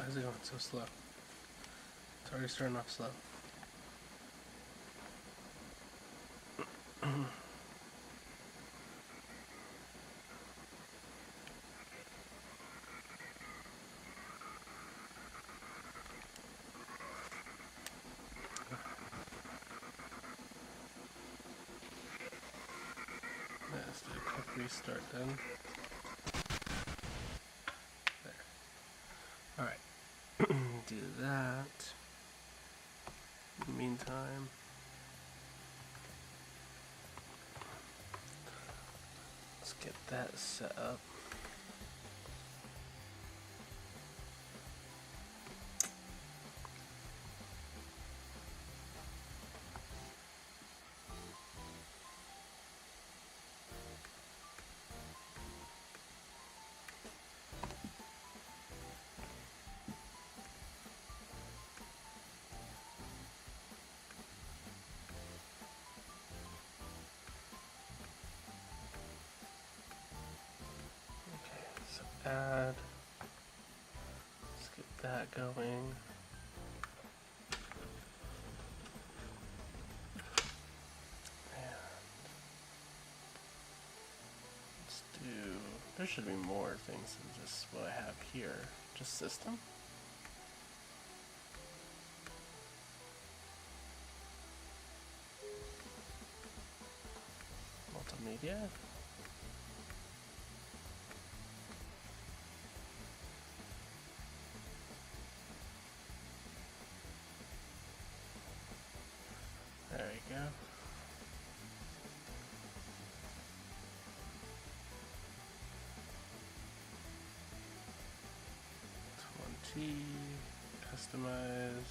is it going so slow? It's already starting off slow. Let's do a quick restart then. There. Alright. Do that. In the meantime, let's get that set up. Add. Let's get that going. And let's do. There should be more things than just what I have here. Just system. Multimedia. There you go. Customize.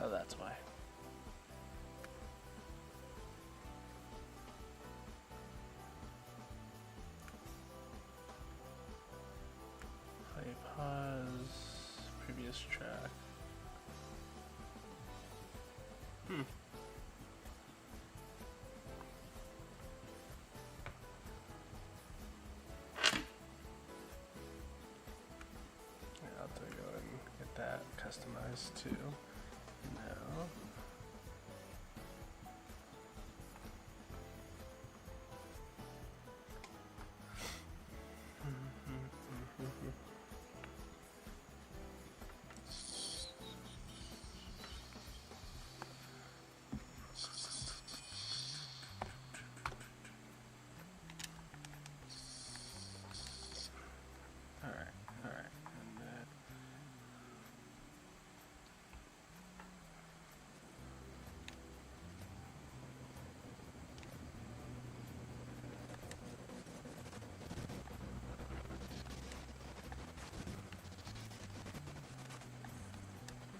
Oh, that's why. Play pause, previous track. Yeah, I'll have to go and get that customized too. Now.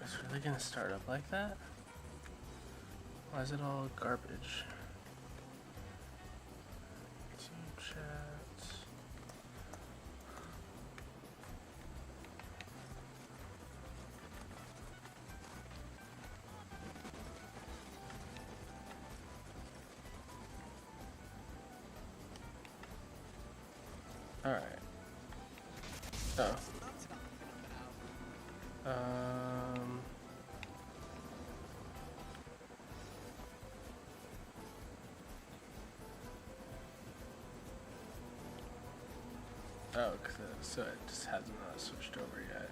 It's really gonna start up like that? Why is it all garbage? Team chat. Alright. Oh. Oh, so it just hasn't switched over yet.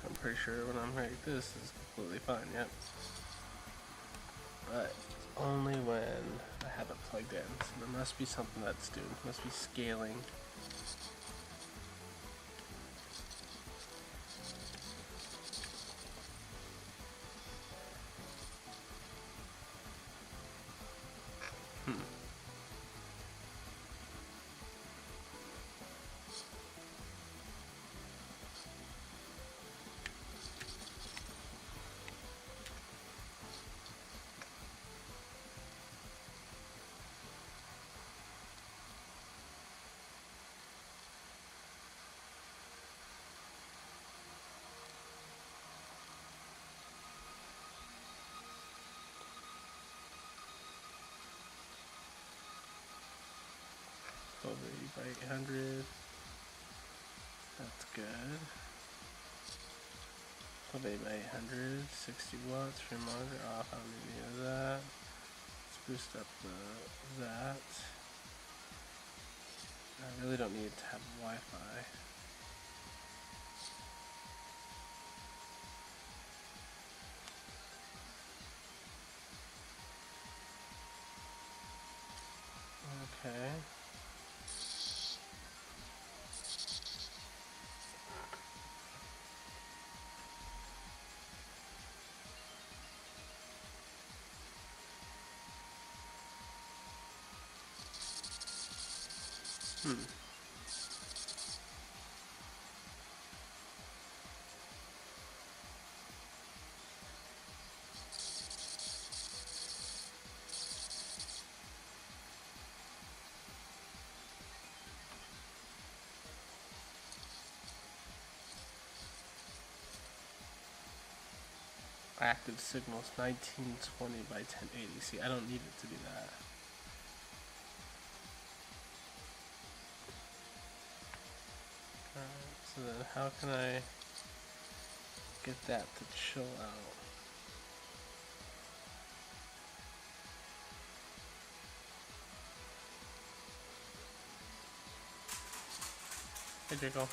I'm pretty sure when I'm like this is completely fine, yep. But only when I have it plugged in. So there must be something that's doing. Must be scaling. 800. That's good. Elevate by 800. 60 watts. Free monitor off. I don't need any of that. Let's boost up that. I really don't need to have Wi-Fi. Okay. Active signals 1920 by 1080. See, I don't need it to do that. Alright, so then how can I get that to chill out? Hey, Jiggle.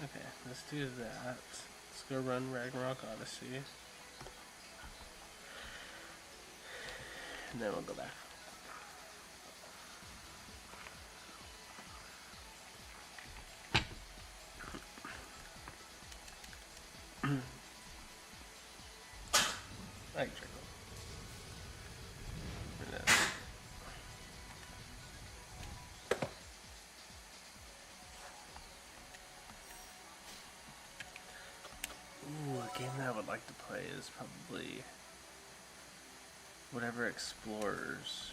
Okay, let's do that. Let's go run Ragnarok Odyssey. And then we'll go back. Right, Jiggle. Ooh, a game that I would like to play is probably whatever Explorers.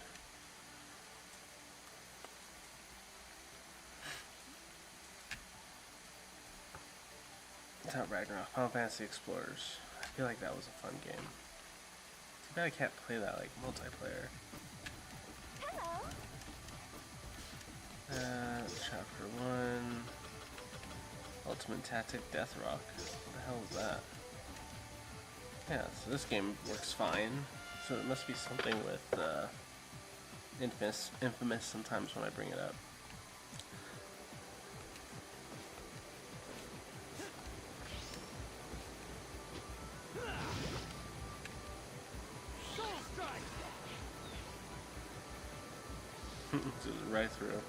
It's not Ragnarok, Final Fantasy Explorers. I feel like that was a fun game. Too bad I can't play that like multiplayer. Chapter 1. Ultimate Tactic Death Rock. What the hell is that? Yeah, so this game works fine. So it must be something with inFamous sometimes when I bring it up. Just right through.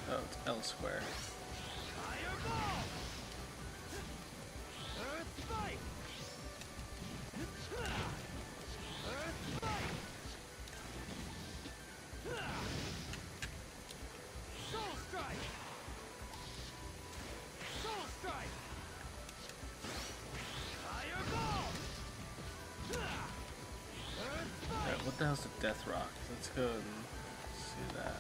Oh, it's L square. What the hell's a Death Rock? Let's go and see that.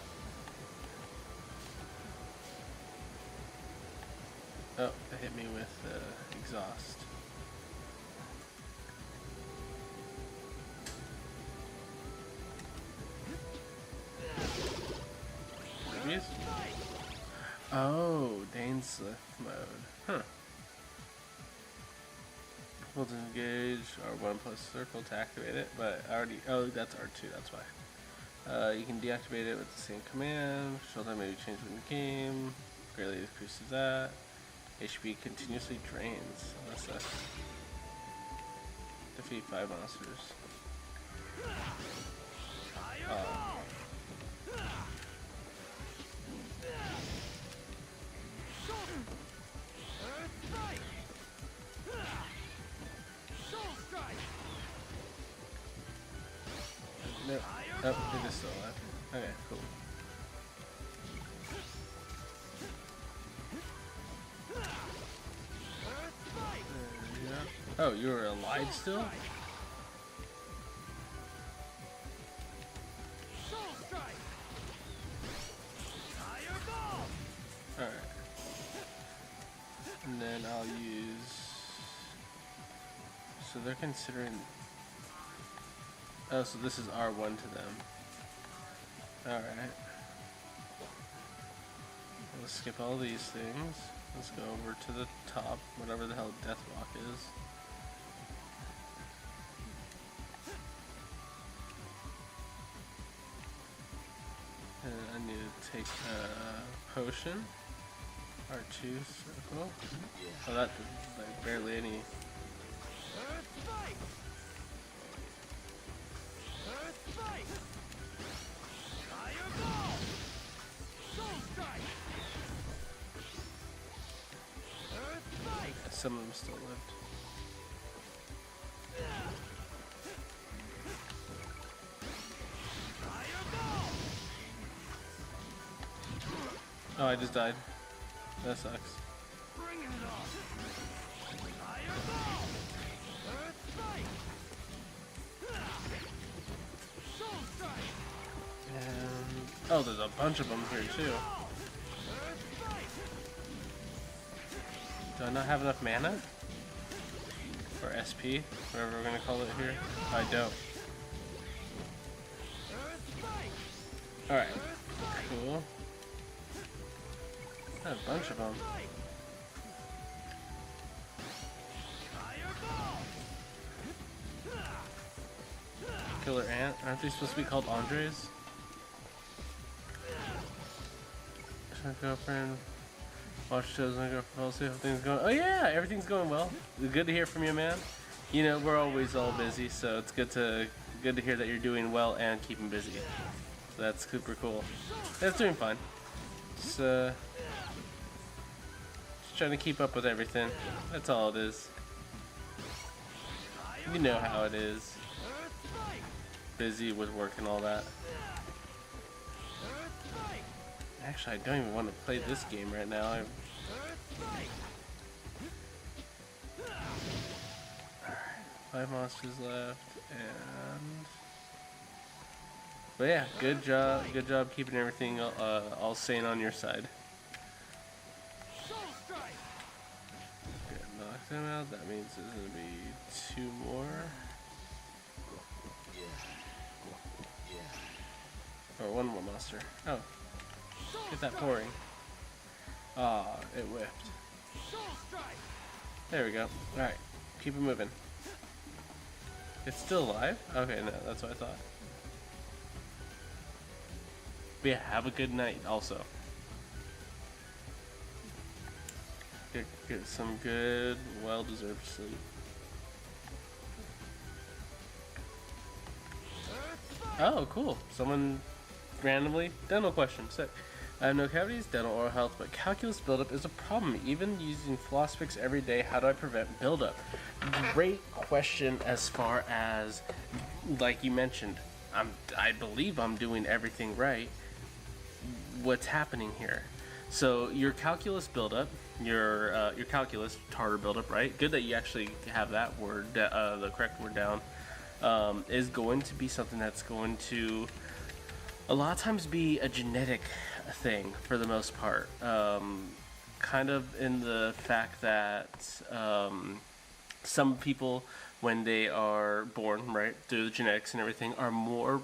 Oh, it hit me with exhaust. Jeez. Oh, Dane's lift mode. Huh. We'll disengage R1 plus circle to activate it, but I already. Oh, that's R2, that's why. You can deactivate it with the same command. Show time may be changed in the game. Greatly decreases that. HP continuously drains. Unless that's. Defeat 5 monsters. Nope. Oh, it is still alive. Okay, cool. Oh, you're alive still? Alright. And then I'll use... So they're considering... Oh, so this is R1 to them. Alright. Let's skip all these things. Let's go over to the top, whatever the hell Deathwalk is. And I need to take a potion. R2 circle. Oh, that like barely any. Some of them still lived. Oh, I just died. That sucks. And oh, there's a bunch of them here too. Do I not have enough mana? Or SP, whatever we're gonna call it here? I don't. Alright, cool. I have a bunch of them. Killer Ant? Aren't they supposed to be called Andres? Girlfriend. Watch shows and go for policy. Everything's going. Oh yeah, everything's going well. Good to hear from you, man. You know we're always all busy, so it's good to hear that you're doing well and keeping busy. So that's super cool. That's doing fine. Just trying to keep up with everything. That's all it is. You know how it is. Busy with work and all that. Actually, I don't even want to play this game right now. Alright, 5 monsters left, and... But yeah, good job keeping everything all sane on your side. Good, knocked him out, that means there's going to be 2 more. Or 1 more monster. Oh. Get that pouring. Ah, it whipped. There we go. Alright, keep it moving. It's still alive? Okay, no, that's what I thought. But yeah, have a good night also. Get some good, well-deserved sleep. Oh, cool. Someone randomly. Dental question. Sick. I have no cavities, dental oral health, but calculus buildup is a problem. Even using floss picks every day, how do I prevent buildup? Great question as far as, like you mentioned, I believe I'm doing everything right. What's happening here? So your calculus buildup, your calculus tartar buildup, right? Good that you actually have that word, the correct word down. Is going to be something that's going to a lot of times be a genetic thing for the most part. Kind of in the fact that some people, when they are born, right, through the genetics and everything, are more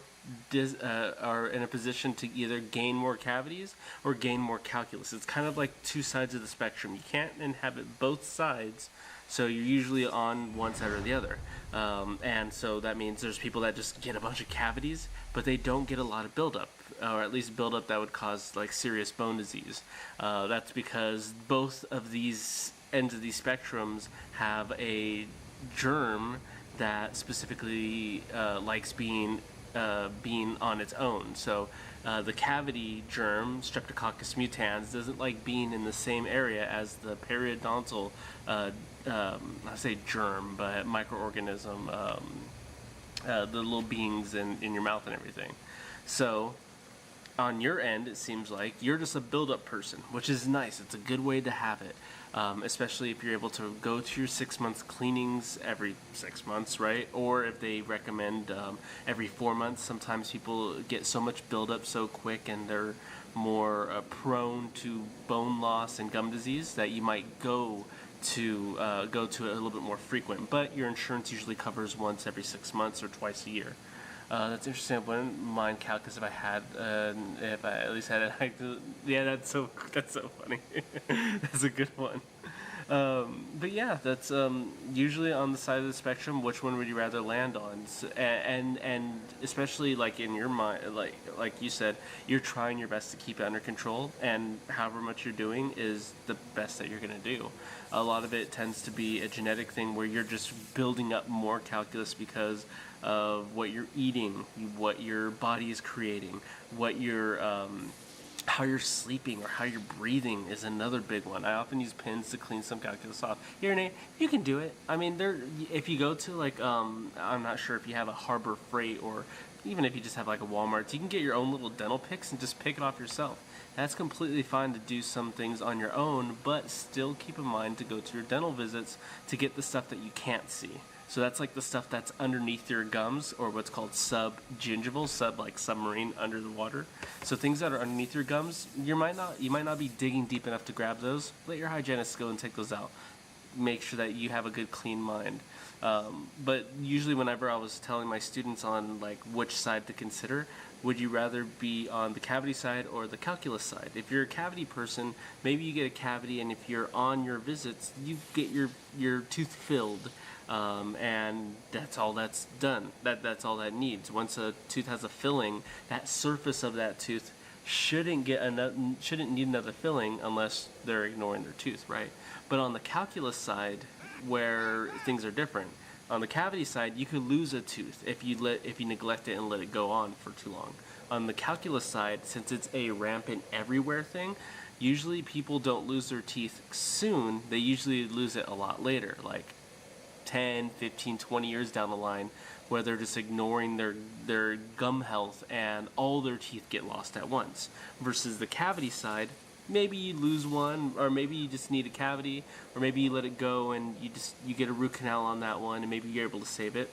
are in a position to either gain more cavities or gain more calculus. It's kind of like 2 sides of the spectrum. You can't inhabit both sides, so you're usually on one side or the other. And so that means there's people that just get a bunch of cavities, but they don't get a lot of buildup, or at least buildup that would cause like serious bone disease. That's because both of these ends of these spectrums have a germ that specifically likes being on its own. So the cavity germ, Streptococcus mutans, doesn't like being in the same area as the periodontal, I say germ, but microorganism, the little beings in your mouth and everything. So on your end, it seems like you're just a build-up person, which is nice. It's a good way to have it, especially if you're able to go to your 6 months cleanings every 6 months, right? Or if they recommend every 4 months. Sometimes people get so much build-up so quick, and they're more prone to bone loss and gum disease that you might go to it a little bit more frequent. But your insurance usually covers once every 6 months or twice a year. That's interesting. I wouldn't mind calculus if I at least had it. Yeah, that's so funny. That's a good one. But yeah, that's usually on the side of the spectrum. Which one would you rather land on? And especially like in your mind, like you said, you're trying your best to keep it under control, and however much you're doing is the best that you're gonna do. A lot of it tends to be a genetic thing where you're just building up more calculus because of what you're eating, what your body is creating, what you're how you're sleeping or how you're breathing is another big one. I often use pins to clean some calculus off. Here, Nate, you can do it. I mean, if you go to like I'm not sure if you have a Harbor Freight, or even if you just have like a Walmart, you can get your own little dental picks and just pick it off yourself. That's completely fine to do some things on your own, but still keep in mind to go to your dental visits to get the stuff that you can't see. So that's like the stuff that's underneath your gums, or what's called subgingival, like submarine, under the water. So things that are underneath your gums, you might not be digging deep enough to grab those. Let your hygienist go and take those out. Make sure that you have a good clean mind. But usually whenever I was telling my students on like which side to consider, would you rather be on the cavity side or the calculus side? If you're a cavity person, maybe you get a cavity, and if you're on your visits, you get your tooth filled. And that's all that's done. That's all that needs. Once a tooth has a filling, that surface of that tooth shouldn't need another filling unless they're ignoring their tooth, right? But on the calculus side, where things are different, on the cavity side, you could lose a tooth if you neglect it and let it go on for too long. On the calculus side, since it's a rampant everywhere thing, usually people don't lose their teeth soon. They usually lose it a lot later, like 10, 15, 20 years down the line, where they're just ignoring their gum health and all their teeth get lost at once. Versus the cavity side, maybe you lose one, or maybe you just need a cavity, or maybe you let it go and you get a root canal on that one, and maybe you're able to save it.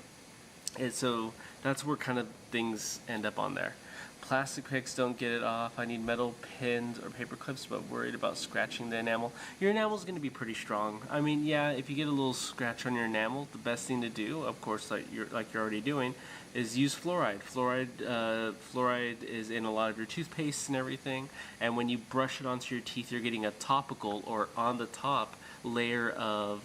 And so that's where kind of things end up on there. Plastic picks don't get it off. I need metal pins or paper clips, but worried about scratching the enamel. Your enamel is going to be pretty strong. I mean, yeah, if you get a little scratch on your enamel, the best thing to do, of course, like you're already doing, is use fluoride. Fluoride is in a lot of your toothpaste and everything, and when you brush it onto your teeth, you're getting a topical or on the top layer of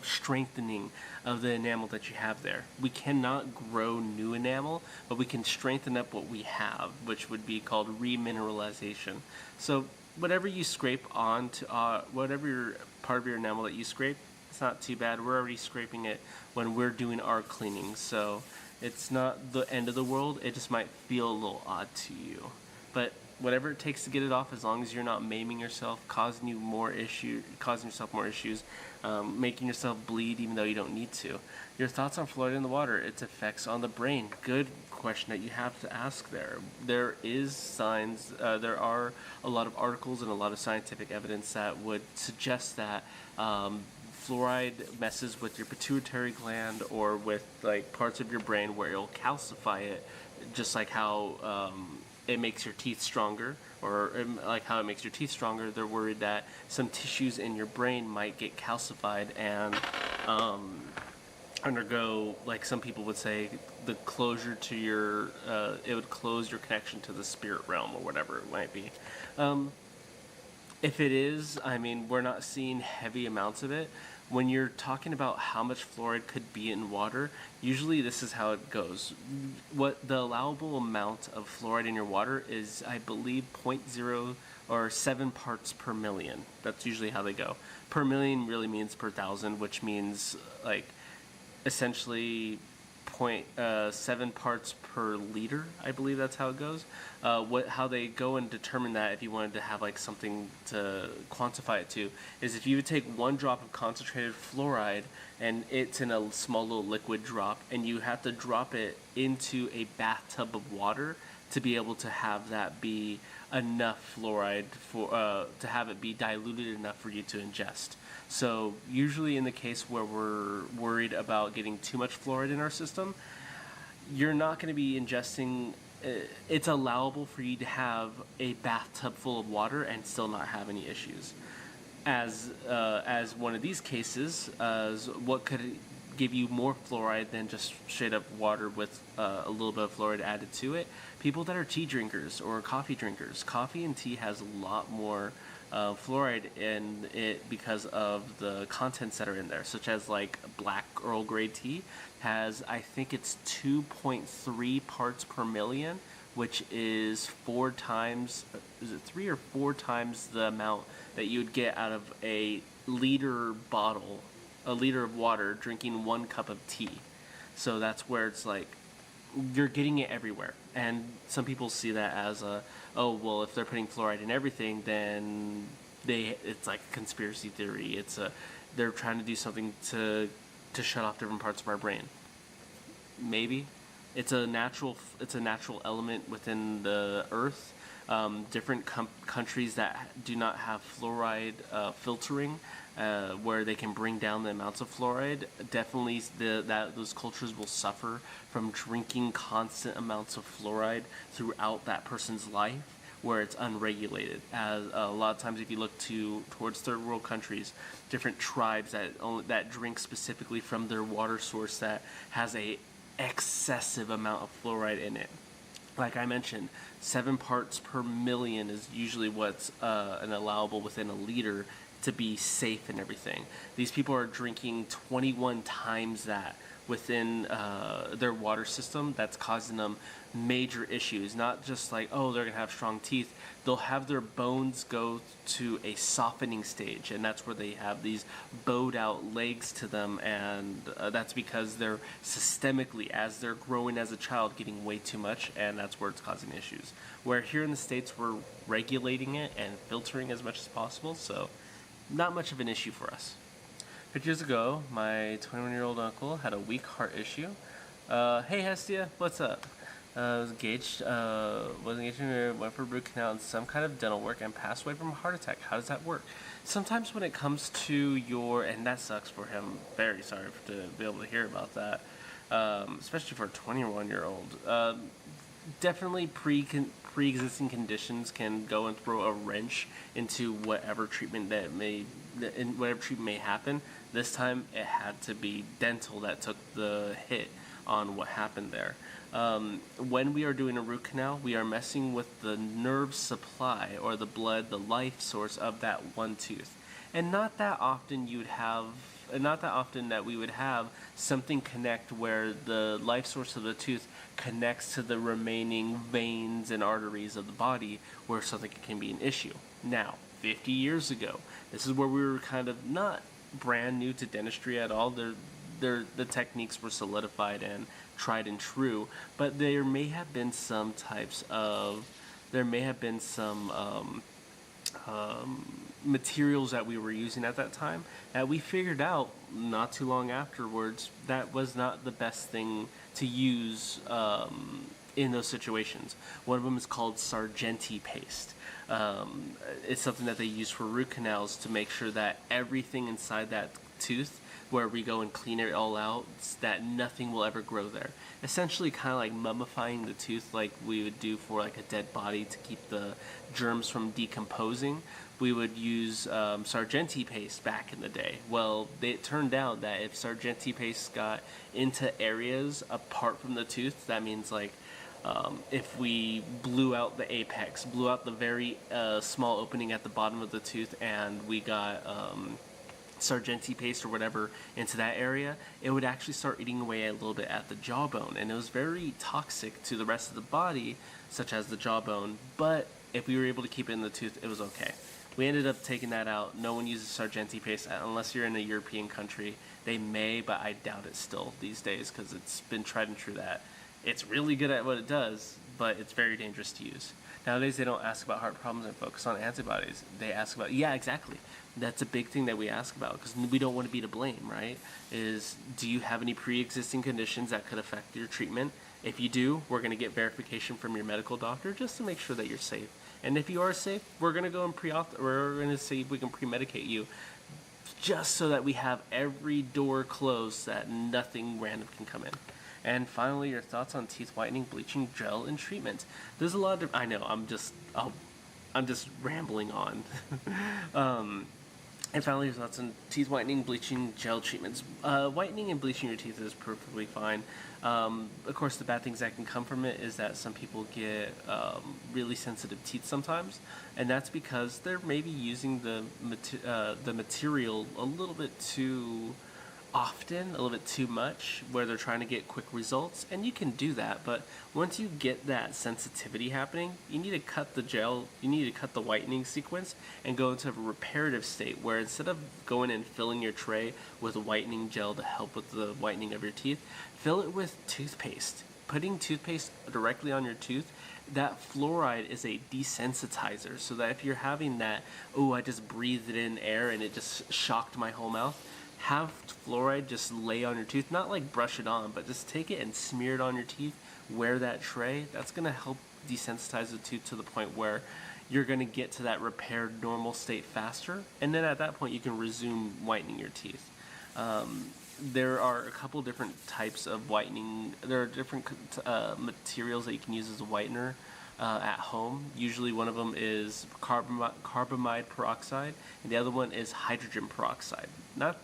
strengthening of the enamel that you have there. We cannot grow new enamel, but we can strengthen up what we have, which would be called remineralization. So whatever you scrape onto, whatever part of your enamel that you scrape, it's not too bad. We're already scraping it when we're doing our cleaning, so it's not the end of the world. It just might feel a little odd to you. But whatever it takes to get it off, as long as you're not maiming yourself, causing yourself more issues, making yourself bleed even though you don't need to. Your thoughts on fluoride in the water, its effects on the brain. Good question that you have to ask there. There is signs, there are a lot of articles and a lot of scientific evidence that would suggest that fluoride messes with your pituitary gland, or with like parts of your brain where it'll calcify it, just like how it makes your teeth stronger, or like how it makes your teeth stronger. They're worried that some tissues in your brain might get calcified and undergo, like some people would say, the closure to your, it would close your connection to the spirit realm, or whatever it might be. If it is, I mean, we're not seeing heavy amounts of it. When you're talking about how much fluoride could be in water, usually this is how it goes. What the allowable amount of fluoride in your water is, I believe, 0.0 or 7 parts per million. That's usually how they go. Per million really means per thousand, which means like essentially 0.7 parts per liter. I believe that's how it goes. How they go and determine that, if you wanted to have like something to quantify it to, is if you would take 1 drop of concentrated fluoride and it's in a small little liquid drop, and you have to drop it into a bathtub of water to be able to have that be enough fluoride for to have it be diluted enough for you to ingest. So usually in the case where we're worried about getting too much fluoride in our system, you're not going to be ingesting. It's allowable for you to have a bathtub full of water and still not have any issues. As one of these cases, what could give you more fluoride than just straight up water with a little bit of fluoride added to it? People that are tea drinkers or coffee drinkers. Coffee and tea has a lot more fluoride in it because of the contents that are in there, such as like black Earl Grey tea has, I think it's 2.3 parts per million, which is 4 times, is it 3 or 4 times the amount that you would get out of a liter bottle, a liter of water, drinking 1 cup of tea. So that's where it's like, you're getting it everywhere. And some people see that as oh, well, if they're putting fluoride in everything, then it's like a conspiracy theory. They're trying to do something to shut off different parts of our brain. Maybe. It's a natural element within the earth. Different countries that do not have fluoride filtering, where they can bring down the amounts of fluoride, definitely those cultures will suffer from drinking constant amounts of fluoride throughout that person's life, where it's unregulated. As a lot of times, if you look towards third world countries, different tribes that drink specifically from their water source that has a excessive amount of fluoride in it. Like I mentioned, 7 parts per million is usually what's an allowable within a liter to be safe and everything. These people are drinking 21 times that within their water system. That's causing them major issues. Not just like, oh, they're going to have strong teeth. They'll have their bones go to a softening stage, and that's where they have these bowed out legs to them, and that's because they're systemically, as they're growing as a child, getting way too much, and that's where it's causing issues. Where here in the States, we're regulating it and filtering as much as possible, so not much of an issue for us. 50 years ago, my 21-year-old uncle had a weak heart issue. Hey Hestia, what's up? Was engaged, went for a root canal and some kind of dental work and passed away from a heart attack. How does that work? Sometimes when it comes to and that sucks for him, very sorry to be able to hear about that, especially for a 21-year-old. Definitely pre-existing conditions can go and throw a wrench into whatever treatment may happen. This time it had to be dental that took the hit on what happened there. When we are doing a root canal, we are messing with the nerve supply or the blood, the life source of that one tooth. And not that often that we would have something connect where the life source of the tooth connects to the remaining veins and arteries of the body where something can be an issue. Now, 50 years ago, this is where we were kind of not brand new to dentistry at all. The techniques were solidified and tried and true, but there may have been some materials that we were using at that time that we figured out not too long afterwards that was not the best thing to use in those situations. One of them is called Sargenti paste. It's something that they use for root canals to make sure that everything inside that tooth, where we go and clean it all out, that nothing will ever grow there. Essentially kind of like mummifying the tooth like we would do for like a dead body to keep the germs from decomposing. We would use Sargenti paste back in the day. Well, it turned out that if Sargenti paste got into areas apart from the tooth, that means like if we blew out the apex, blew out the very small opening at the bottom of the tooth, and we got Sargenti paste or whatever into that area, it would actually start eating away a little bit at the jawbone, and it was very toxic to the rest of the body, such as the jawbone. But if we were able to keep it in the tooth, it was okay. We ended up taking that out. No one uses Sargenti paste unless you're in a European country. They may, but I doubt it still these days because it's been tried and true that it's really good at what it does, but it's very dangerous to use. Nowadays, they don't ask about heart problems and focus on antibodies. They ask about, yeah, exactly. That's a big thing that we ask about because we don't want to be to blame, right? Is, do you have any pre-existing conditions that could affect your treatment? If you do, we're going to get verification from your medical doctor just to make sure that you're safe. And if you are safe, we're going to go and we're going to see if we can pre-medicate you just so that we have every door closed that nothing random can come in. And finally, your thoughts on teeth whitening, bleaching gel, and treatment. There's a lot of. I know. I'm just rambling on. And finally, your thoughts on teeth whitening, bleaching, gel treatments. Whitening and bleaching your teeth is perfectly fine. Of course, the bad things that can come from it is that some people get really sensitive teeth sometimes, and that's because they're maybe using the material a little bit too often, a little bit too much, where they're trying to get quick results, and you can do that, but once you get that sensitivity happening, you need to cut the gel, you need to cut the whitening sequence and go into a reparative state where instead of going and filling your tray with whitening gel to help with the whitening of your teeth, fill it with toothpaste. Putting toothpaste directly on your tooth, that fluoride is a desensitizer, so that if you're having that, oh, I just breathed in air and it just shocked my whole mouth, have fluoride just lay on your tooth, not like brush it on, but just take it and smear it on your teeth, wear that tray. That's going to help desensitize the tooth to the point where you're going to get to that repaired normal state faster, and then at that point you can resume whitening your teeth. There are a couple different types of whitening. There are different materials that you can use as a whitener at home. Usually one of them is carbamide peroxide, and the other one is hydrogen peroxide. Not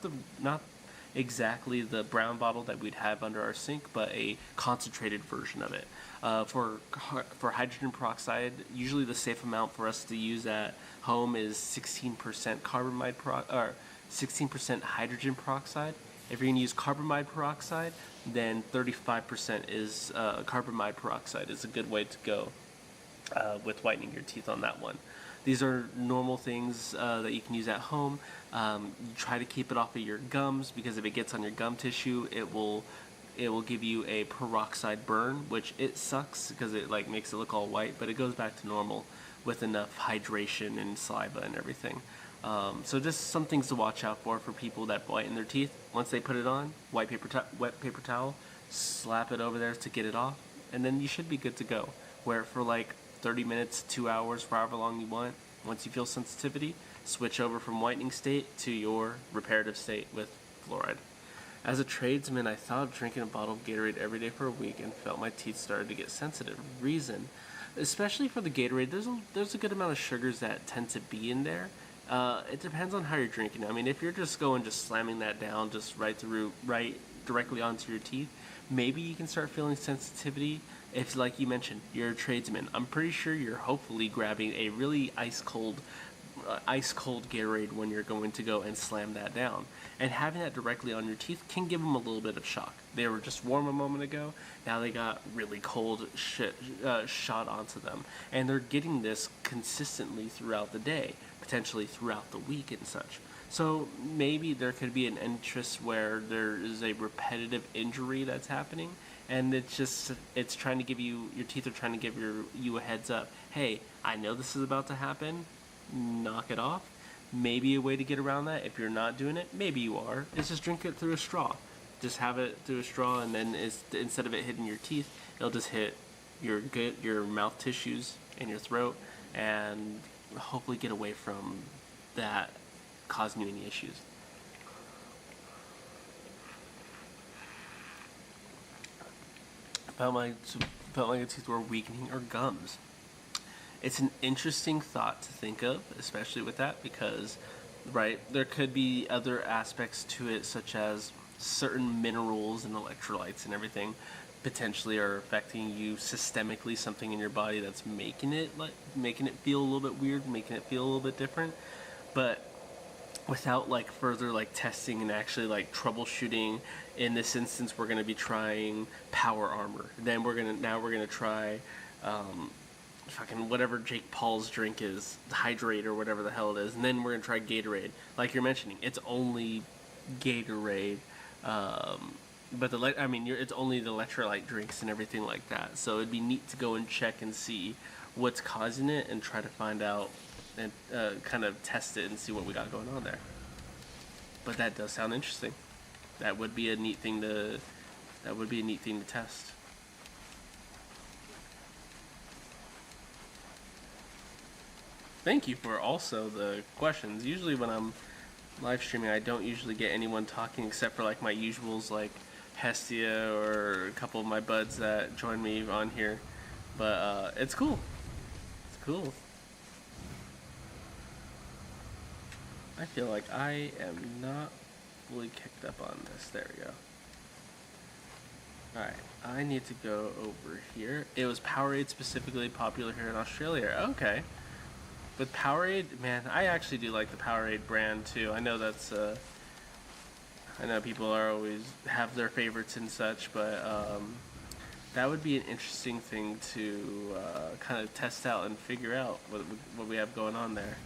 exactly the brown bottle that we'd have under our sink, but a concentrated version of it. For hydrogen peroxide, usually the safe amount for us to use at home is 16% 16% hydrogen peroxide. If you're going to use carbamide peroxide, then 35% is carbamide peroxide is a good way to go with whitening your teeth on that one. These are normal things that you can use at home. You try to keep it off of your gums, because if it gets on your gum tissue, it will give you a peroxide burn, which it sucks because it like makes it look all white, but it goes back to normal with enough hydration and saliva and everything. So just some things to watch out for people that whiten their teeth. Once they put it on, wet paper towel, slap it over there to get it off, and then you should be good to go. Wear it for like 30 minutes, 2 hours, for however long you want. Once you feel sensitivity, switch over from whitening state to your reparative state with fluoride. As a tradesman, I thought of drinking a bottle of Gatorade every day for a week and felt my teeth started to get sensitive. Reason, especially for the Gatorade, there's a good amount of sugars that tend to be in there. It depends on how you're drinking. I mean, if you're just slamming that down just right directly onto your teeth, maybe you can start feeling sensitivity. If, like you mentioned, you're a tradesman, I'm pretty sure you're hopefully grabbing a really ice cold Gatorade when you're going to go and slam that down. And having that directly on your teeth can give them a little bit of shock. They were just warm a moment ago, now they got really cold shot onto them. And they're getting this consistently throughout the day, potentially throughout the week and such. So maybe there could be an interest where there is a repetitive injury that's happening, and it's trying to give you, your teeth are trying to give you a heads up. Hey, I know this is about to happen. Knock it off. Maybe a way to get around that, if you're not doing it, maybe you are, is just drink it through a straw. Just have it through a straw, and then instead of it hitting your teeth, it'll just hit your mouth tissues and your throat, and hopefully get away from that causing you any issues. Felt like your teeth were weakening, or gums. It's an interesting thought to think of, especially with that, because, right, there could be other aspects to it, such as certain minerals and electrolytes and everything potentially are affecting you systemically, something in your body that's making it feel a little bit weird, making it feel a little bit different. But without further testing and actually troubleshooting, in this instance we're going to be trying power armor. Then we're going to try fucking whatever Jake Paul's drink is, Hydrate or whatever the hell it is, and then we're gonna try Gatorade. Like you're mentioning, it's only Gatorade, but it's only the electrolyte drinks and everything like that. So it'd be neat to go and check and see what's causing it and try to find out and kind of test it and see what we got going on there. But that does sound interesting. That would be a neat thing to test. Thank you for also the questions. Usually when I'm live streaming, I don't usually get anyone talking except for like my usuals like Hestia or a couple of my buds that join me on here. But it's cool. It's cool. I feel like I am not fully kicked up on this. There we go. Alright, I need to go over here. It was Powerade specifically popular here in Australia. Okay. But Powerade, man, I actually do like the Powerade brand too. I know that's, I know people are always have their favorites and such, but that would be an interesting thing to kind of test out and figure out what we have going on there.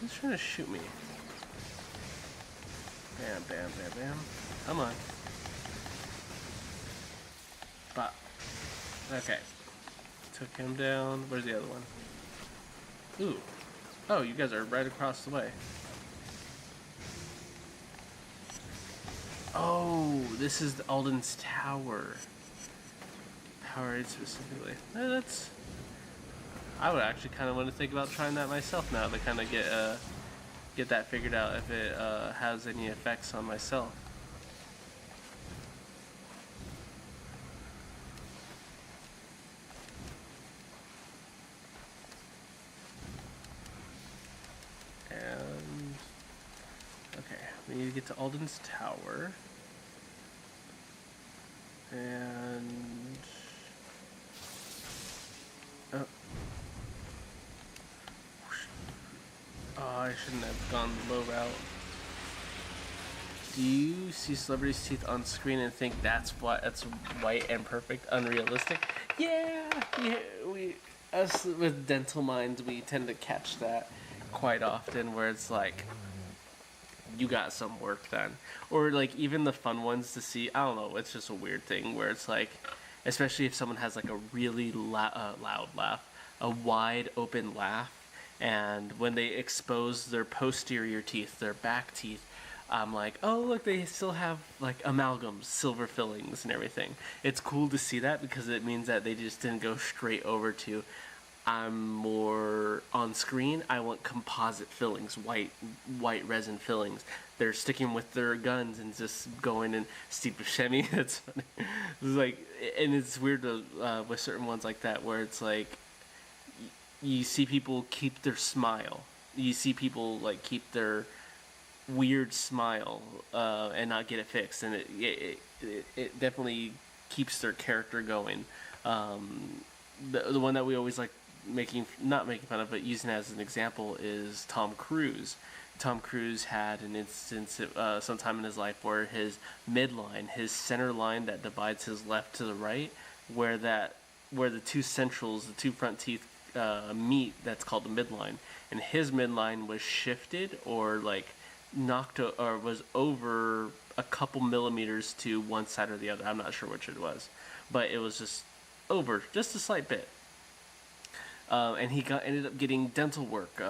Who's trying to shoot me? Bam, bam, bam, bam. Come on. Bop. Okay. Took him down. Where's the other one? Ooh. Oh, you guys are right across the way. Oh, this is the Alden's Tower. Powerade specifically. That's... I would actually kind of want to think about trying that myself now to kind of get that figured out if it has any effects on myself. And okay, we need to get to Alden's Tower. And oh, I shouldn't have gone the low route. Do you see celebrities' teeth on screen and think that's white and perfect, unrealistic? Yeah, us with dental minds, we tend to catch that quite often, where it's like, you got some work done. Or like even the fun ones to see, I don't know, it's just a weird thing where it's like, especially if someone has like a really loud laugh, a wide open laugh, and when they expose their posterior teeth, their back teeth, I'm like, oh look, they still have like amalgams, silver fillings and everything. It's cool to see that because it means that they just didn't go straight over to, I'm more on screen, I want composite fillings, white resin fillings. They're sticking with their guns and just going in Steve Buscemi. That's funny. It's like, and it's weird to, with certain ones like that where it's like, you see people keep their smile. You see people like keep their weird smile and not get it fixed, and it definitely keeps their character going. The one that we always like not making fun of, but using as an example is Tom Cruise. Tom Cruise had an instance sometime in his life where his midline, his center line that divides his left to the right, where the two centrals, the two front teeth meet, that's called the midline, and his midline was shifted or like knocked or was over a couple millimeters to one side or the other. I'm not sure which it was, but it was just over just a slight bit. And he ended up getting dental work,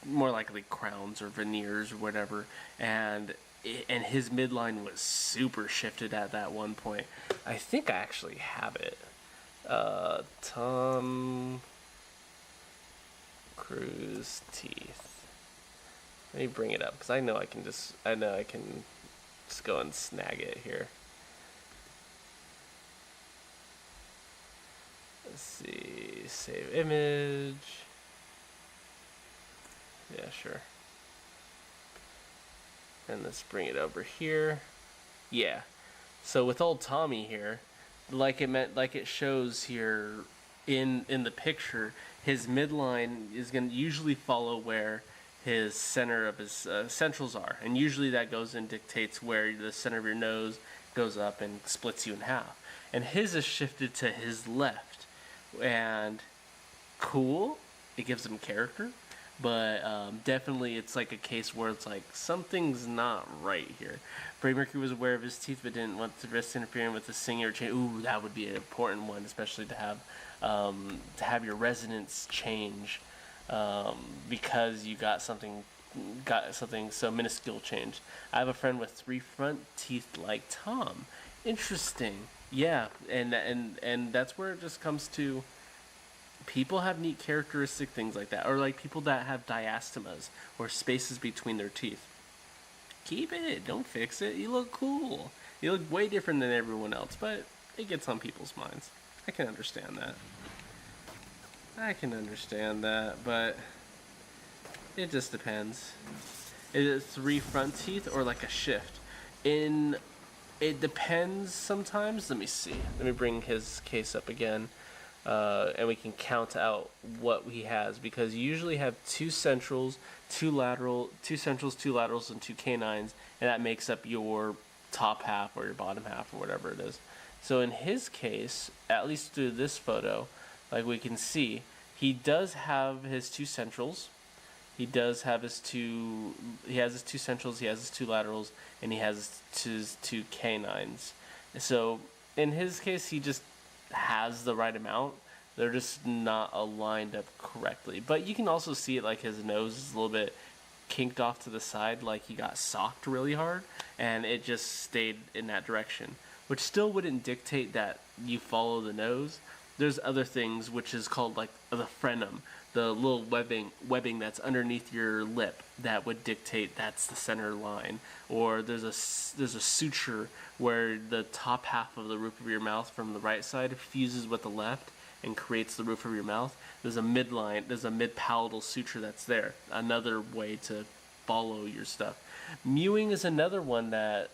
more likely crowns or veneers or whatever, and his midline was super shifted at that one point. I think I actually have it. Tom Cruise teeth. Let me bring it up because I know I can just go and snag it here. Let's see, save image. Yeah, sure. And let's bring it over here. Yeah. So with old Tommy here, like it shows here in the picture, his midline is going to usually follow where his center of his centrals are, and usually that goes and dictates where the center of your nose goes up and splits you in half. And his is shifted to his left, and cool, it gives him character, but definitely it's like a case where it's like something's not right here. Freddie Mercury was aware of his teeth but didn't want to risk interfering with the singing or change. Ooh, that would be an important one, especially to have your resonance change because you got something so minuscule changed. I have a friend with 3 front teeth like Tom. Interesting. Yeah, and that's where it just comes to people have neat characteristic things like that, or like people that have diastemas or spaces between their teeth. Keep it, don't fix it. You look cool. You look way different than everyone else, but it gets on people's minds. I can understand that, but it just depends. Is it 3 front teeth or like a shift? It depends sometimes. Let me see. Let me bring his case up again. And we can count out what he has, because you usually have 2 centrals, 2 centrals, 2 laterals, and 2 canines, and that makes up your top half or your bottom half or whatever it is. So in his case, at least through this photo, like we can see, he does have his 2 centrals. He has his 2 centrals, he has his 2 laterals, and he has his 2 canines. So in his case, he just has the right amount. They're just not aligned up correctly. But you can also see it like his nose is a little bit kinked off to the side, like he got socked really hard, and it just stayed in that direction, which still wouldn't dictate that you follow the nose. There's other things, which is called like the frenum, the little webbing that's underneath your lip, that would dictate that's the center line. Or there's a suture where the top half of the roof of your mouth from the right side fuses with the left and creates the roof of your mouth. There's a mid-palatal suture that's there. Another way to follow your stuff. Mewing is another one that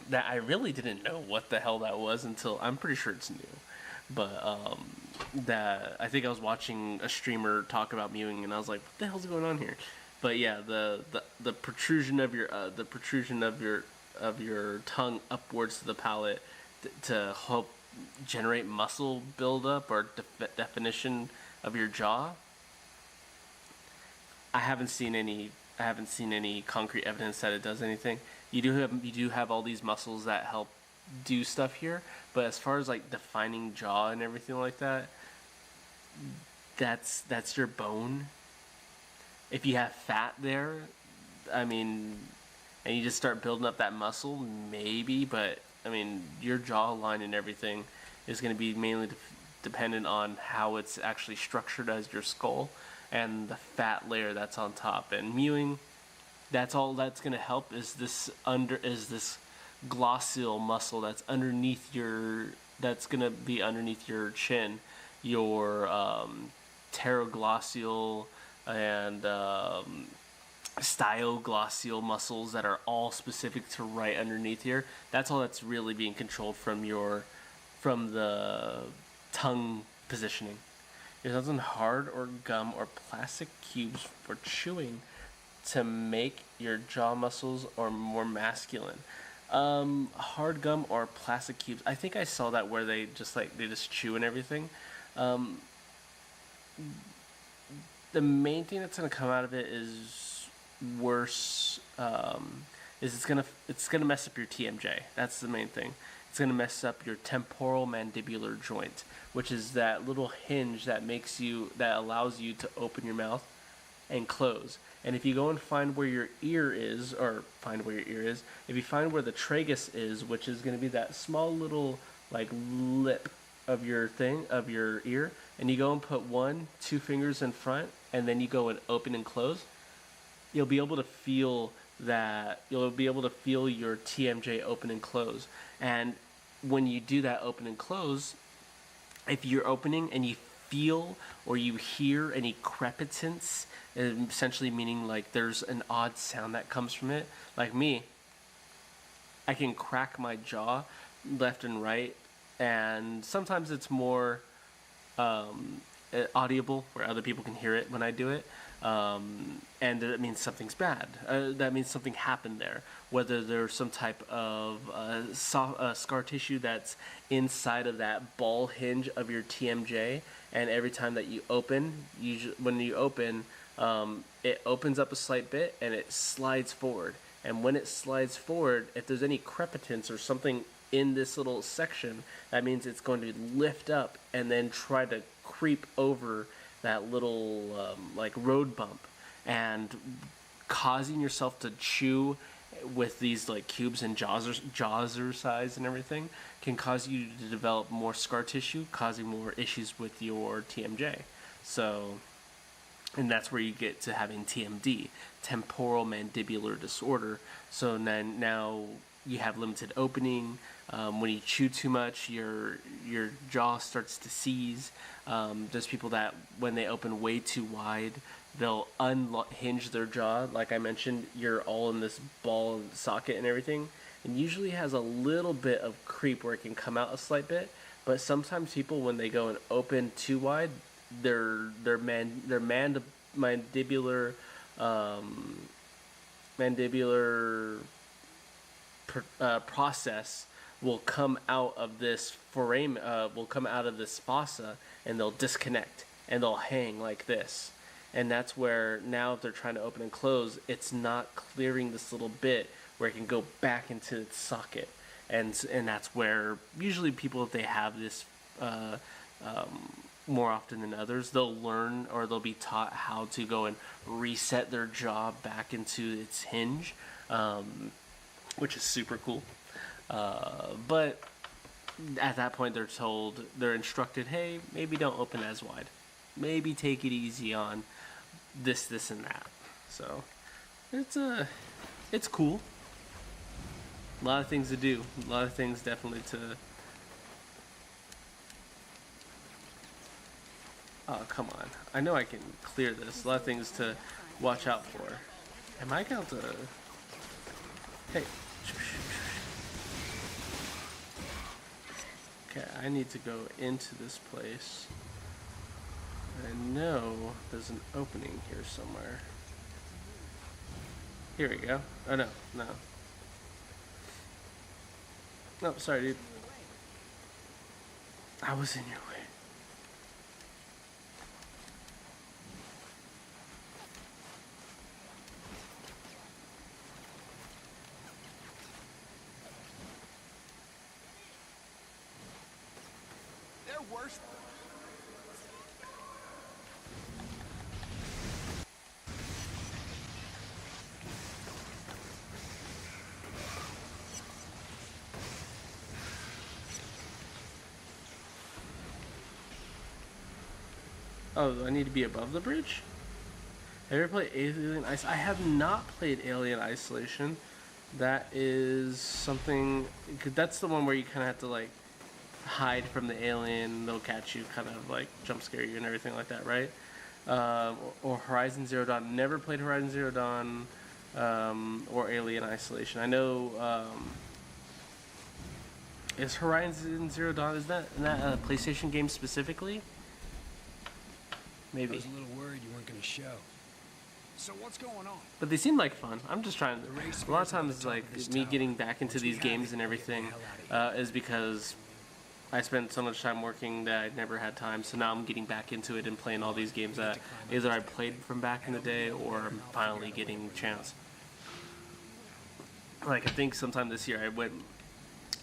that I really didn't know what the hell that was until, I'm pretty sure it's new. But that I think I was watching a streamer talk about mewing, and I was like, "What the hell's going on here?" But yeah, the protrusion of your tongue upwards to the palate to help generate muscle buildup or definition of your jaw. I haven't seen any concrete evidence that it does anything. You do have all these muscles that help do stuff here, but as far as like defining jaw and everything like that, that's your bone. If you have fat there, I mean, and you just start building up that muscle, maybe, but I mean, your jawline and everything is going to be mainly dependent on how it's actually structured as your skull and the fat layer that's on top. And mewing, that's all that's going to help is this glossal muscle that's going to be underneath your chin, your pteroglossal and styoglossal muscles that are all specific to right underneath here. That's all that's really being controlled from the tongue positioning. There's nothing hard or gum or plastic cubes for chewing to make your jaw muscles or more masculine. Hard gum or plastic cubes. I think I saw that where they just chew and everything. The main thing that's gonna come out of it is worse. Is it's gonna mess up your TMJ. That's the main thing. It's gonna mess up your temporal mandibular joint, which is that little hinge that allows you to open your mouth and close. And if you go and find where your ear is, if you find where the tragus is, which is going to be that small little like lip of your ear, and you go and put 1-2 fingers in front, and then you go and open and close, you'll be able to feel your TMJ open and close. And when you do that open and close, if you're opening and you feel or you hear any crepitance, essentially meaning like there's an odd sound that comes from it. Like me, I can crack my jaw left and right, and sometimes it's more audible, where other people can hear it when I do it. And that means something's bad. That means something happened there. Whether there's some type of scar tissue that's inside of that ball hinge of your TMJ, and every time that you open, when you open, it opens up a slight bit and it slides forward. And when it slides forward, if there's any crepitance or something in this little section, that means it's going to lift up and then try to creep over that little like road bump, and causing yourself to chew with these like cubes and jaws size and everything can cause you to develop more scar tissue, causing more issues with your TMJ. So, and that's where you get to having TMD, temporal mandibular disorder. So now you have limited opening. When you chew too much, your jaw starts to seize. There's people that when they open way too wide, they'll unhinge their jaw. Like I mentioned, you're all in this ball socket and everything, and usually has a little bit of creep where it can come out a slight bit. But sometimes people, when they go and open too wide, their mandibular process will come out of this foramen, will come out of this fossa, and they'll disconnect and they'll hang like this. And that's where now if they're trying to open and close, it's not clearing this little bit where it can go back into its socket. And that's where usually people, if they have this more often than others, they'll learn or they'll be taught how to go and reset their jaw back into its hinge, which is super cool. But at that point, they're instructed, hey, maybe don't open as wide. Maybe take it easy on this, and that. So it's cool. A lot of things to do. A lot of things definitely to. Oh, come on. I know I can clear this. A lot of things to watch out for. Am I going to... Hey. Okay, I need to go into this place. I know there's an opening here somewhere. Here we go. Oh, no. No, sorry, dude. I was in your way. Worse. Oh, I need to be above the bridge? Have you ever played Alien Isolation? I have not played Alien Isolation. That is something... Cause that's the one where you kind of have to, like, hide from the alien, they'll catch you, kind of like jump scare you and everything like that, right? Or Horizon Zero Dawn. Never played Horizon Zero Dawn or Alien Isolation. I know. Is Horizon Zero Dawn, is that a PlayStation game specifically? Maybe. I was a little worried you weren't going to show. So what's going on? But they seem like fun. I'm just trying to. A lot of times, like me getting back into these games and everything is because I spent so much time working that I never had time, so now I'm getting back into it and playing all these games that either I played from back in the day or I'm finally getting a chance. Like, I think sometime this year I went,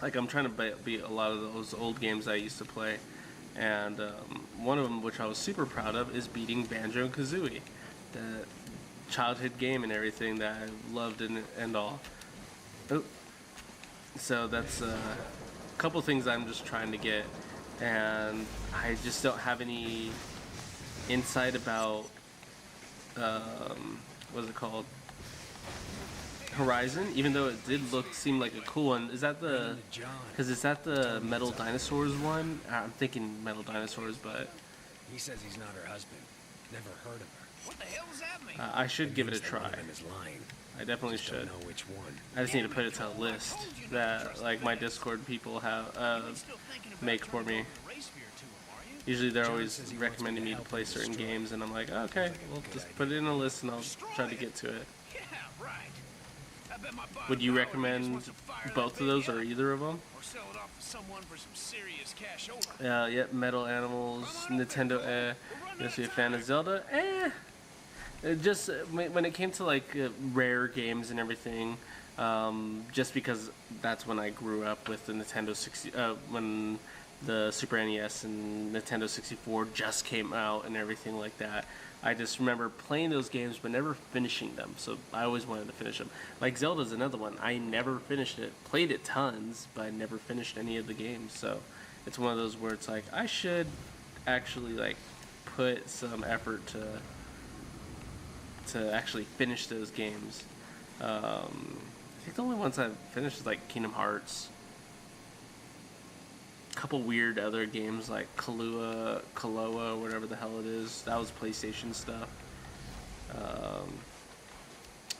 like, I'm trying to beat a lot of those old games I used to play, and one of them, which I was super proud of, is beating Banjo-Kazooie, the childhood game and everything that I loved and all. Oh. So that's couple things I'm just trying to get, and I just don't have any insight about what's it called, Horizon, even though it did seem like a cool one. Is that the, because is that the Metal Dinosaurs one? I'm thinking Metal Dinosaurs, but he says he's not her husband. Never heard of her. What the hell does that mean? I should give it a try. I definitely should. Know which one. I just need to put it to a list that like my Discord people have make for me. Usually they're John always says he wants me recommending to me to help play him certain destroy games, it. and I'm like, oh, okay, Sounds like a well, good just idea. put it in a list and I'll Destroy try to it? get to it. Yeah, right. I bet my bottom Would you dollar he just recommend wants to fire both that of those baby or up. either of them? Or sell it off to someone for some serious cash over. Yep, Metal Animals, Nintendo, You know, so a fan of Zelda, It just when it came to like rare games and everything, just because that's when I grew up with the Nintendo 60, when the Super NES and Nintendo 64 just came out and everything like that. I just remember playing those games but never finishing them. So I always wanted to finish them. Like Zelda's another one. I never finished it. Played it tons, but I never finished any of the games. So it's one of those where it's like I should actually like put some effort to actually finish those games. I think the only ones I've finished is like Kingdom Hearts. A couple weird other games like Kaloa, whatever the hell it is. That was PlayStation stuff.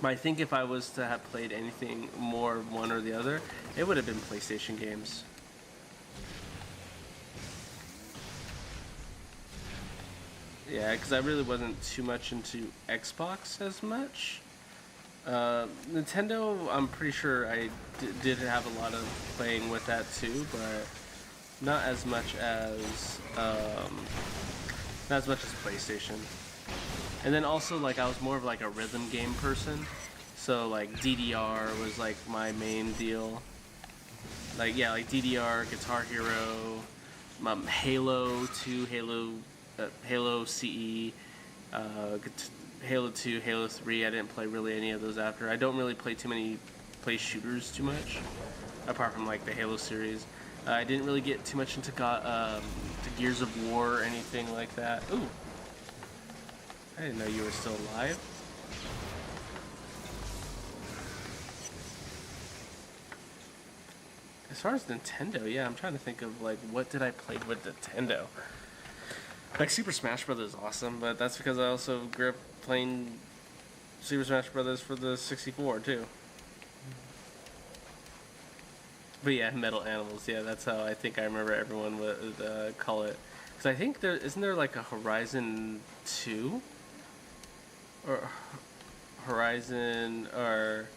But I think if I was to have played anything more one or the other, it would have been PlayStation games. Yeah, because I really wasn't too much into Xbox as much. Nintendo, I'm pretty sure I did have a lot of playing with that too, but not as much as PlayStation. And then also like I was more of like a rhythm game person, so like DDR was like my main deal. Like yeah, like DDR, Guitar Hero, Halo 2, Halo CE, Halo 2, Halo 3. I didn't play really any of those after. I don't really play shooters too much, apart from like the Halo series. I didn't really get too much into to Gears of War or anything like that. Ooh, I didn't know you were still alive. As far as Nintendo, yeah, I'm trying to think of like what did I play with Nintendo. Like Super Smash Bros. Is awesome, but that's because I also grew up playing Super Smash Bros. For the 64 too. But yeah, Metal Animals, yeah, that's how I think I remember everyone would call it. Because I think isn't there like a Horizon 2? Or Horizon, or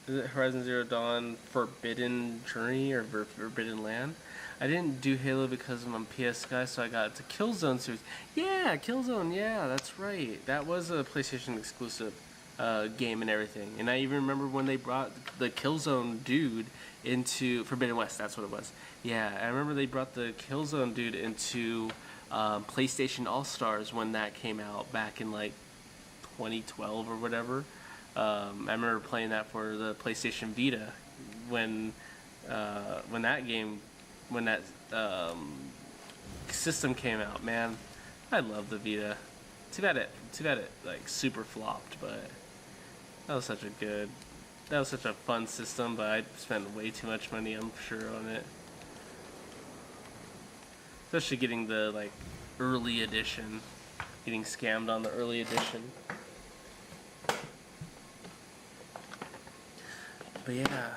is it Horizon Zero Dawn Forbidden Journey or Forbidden Land? I didn't do Halo because I'm a PS guy, so I got to Killzone series. Yeah, Killzone, yeah, that's right. That was a PlayStation exclusive game and everything. And I even remember when they brought the Killzone dude into Forbidden West, that's what it was. Yeah, I remember they brought the Killzone dude into PlayStation All-Stars when that came out back in like 2012 or whatever. I remember playing that for the PlayStation Vita when that system came out. Man, I love the Vita. Too bad it like super flopped, but that was such a fun system. But I spent way too much money, I'm sure, on it. Especially getting the like early edition, getting scammed on the early edition. But yeah,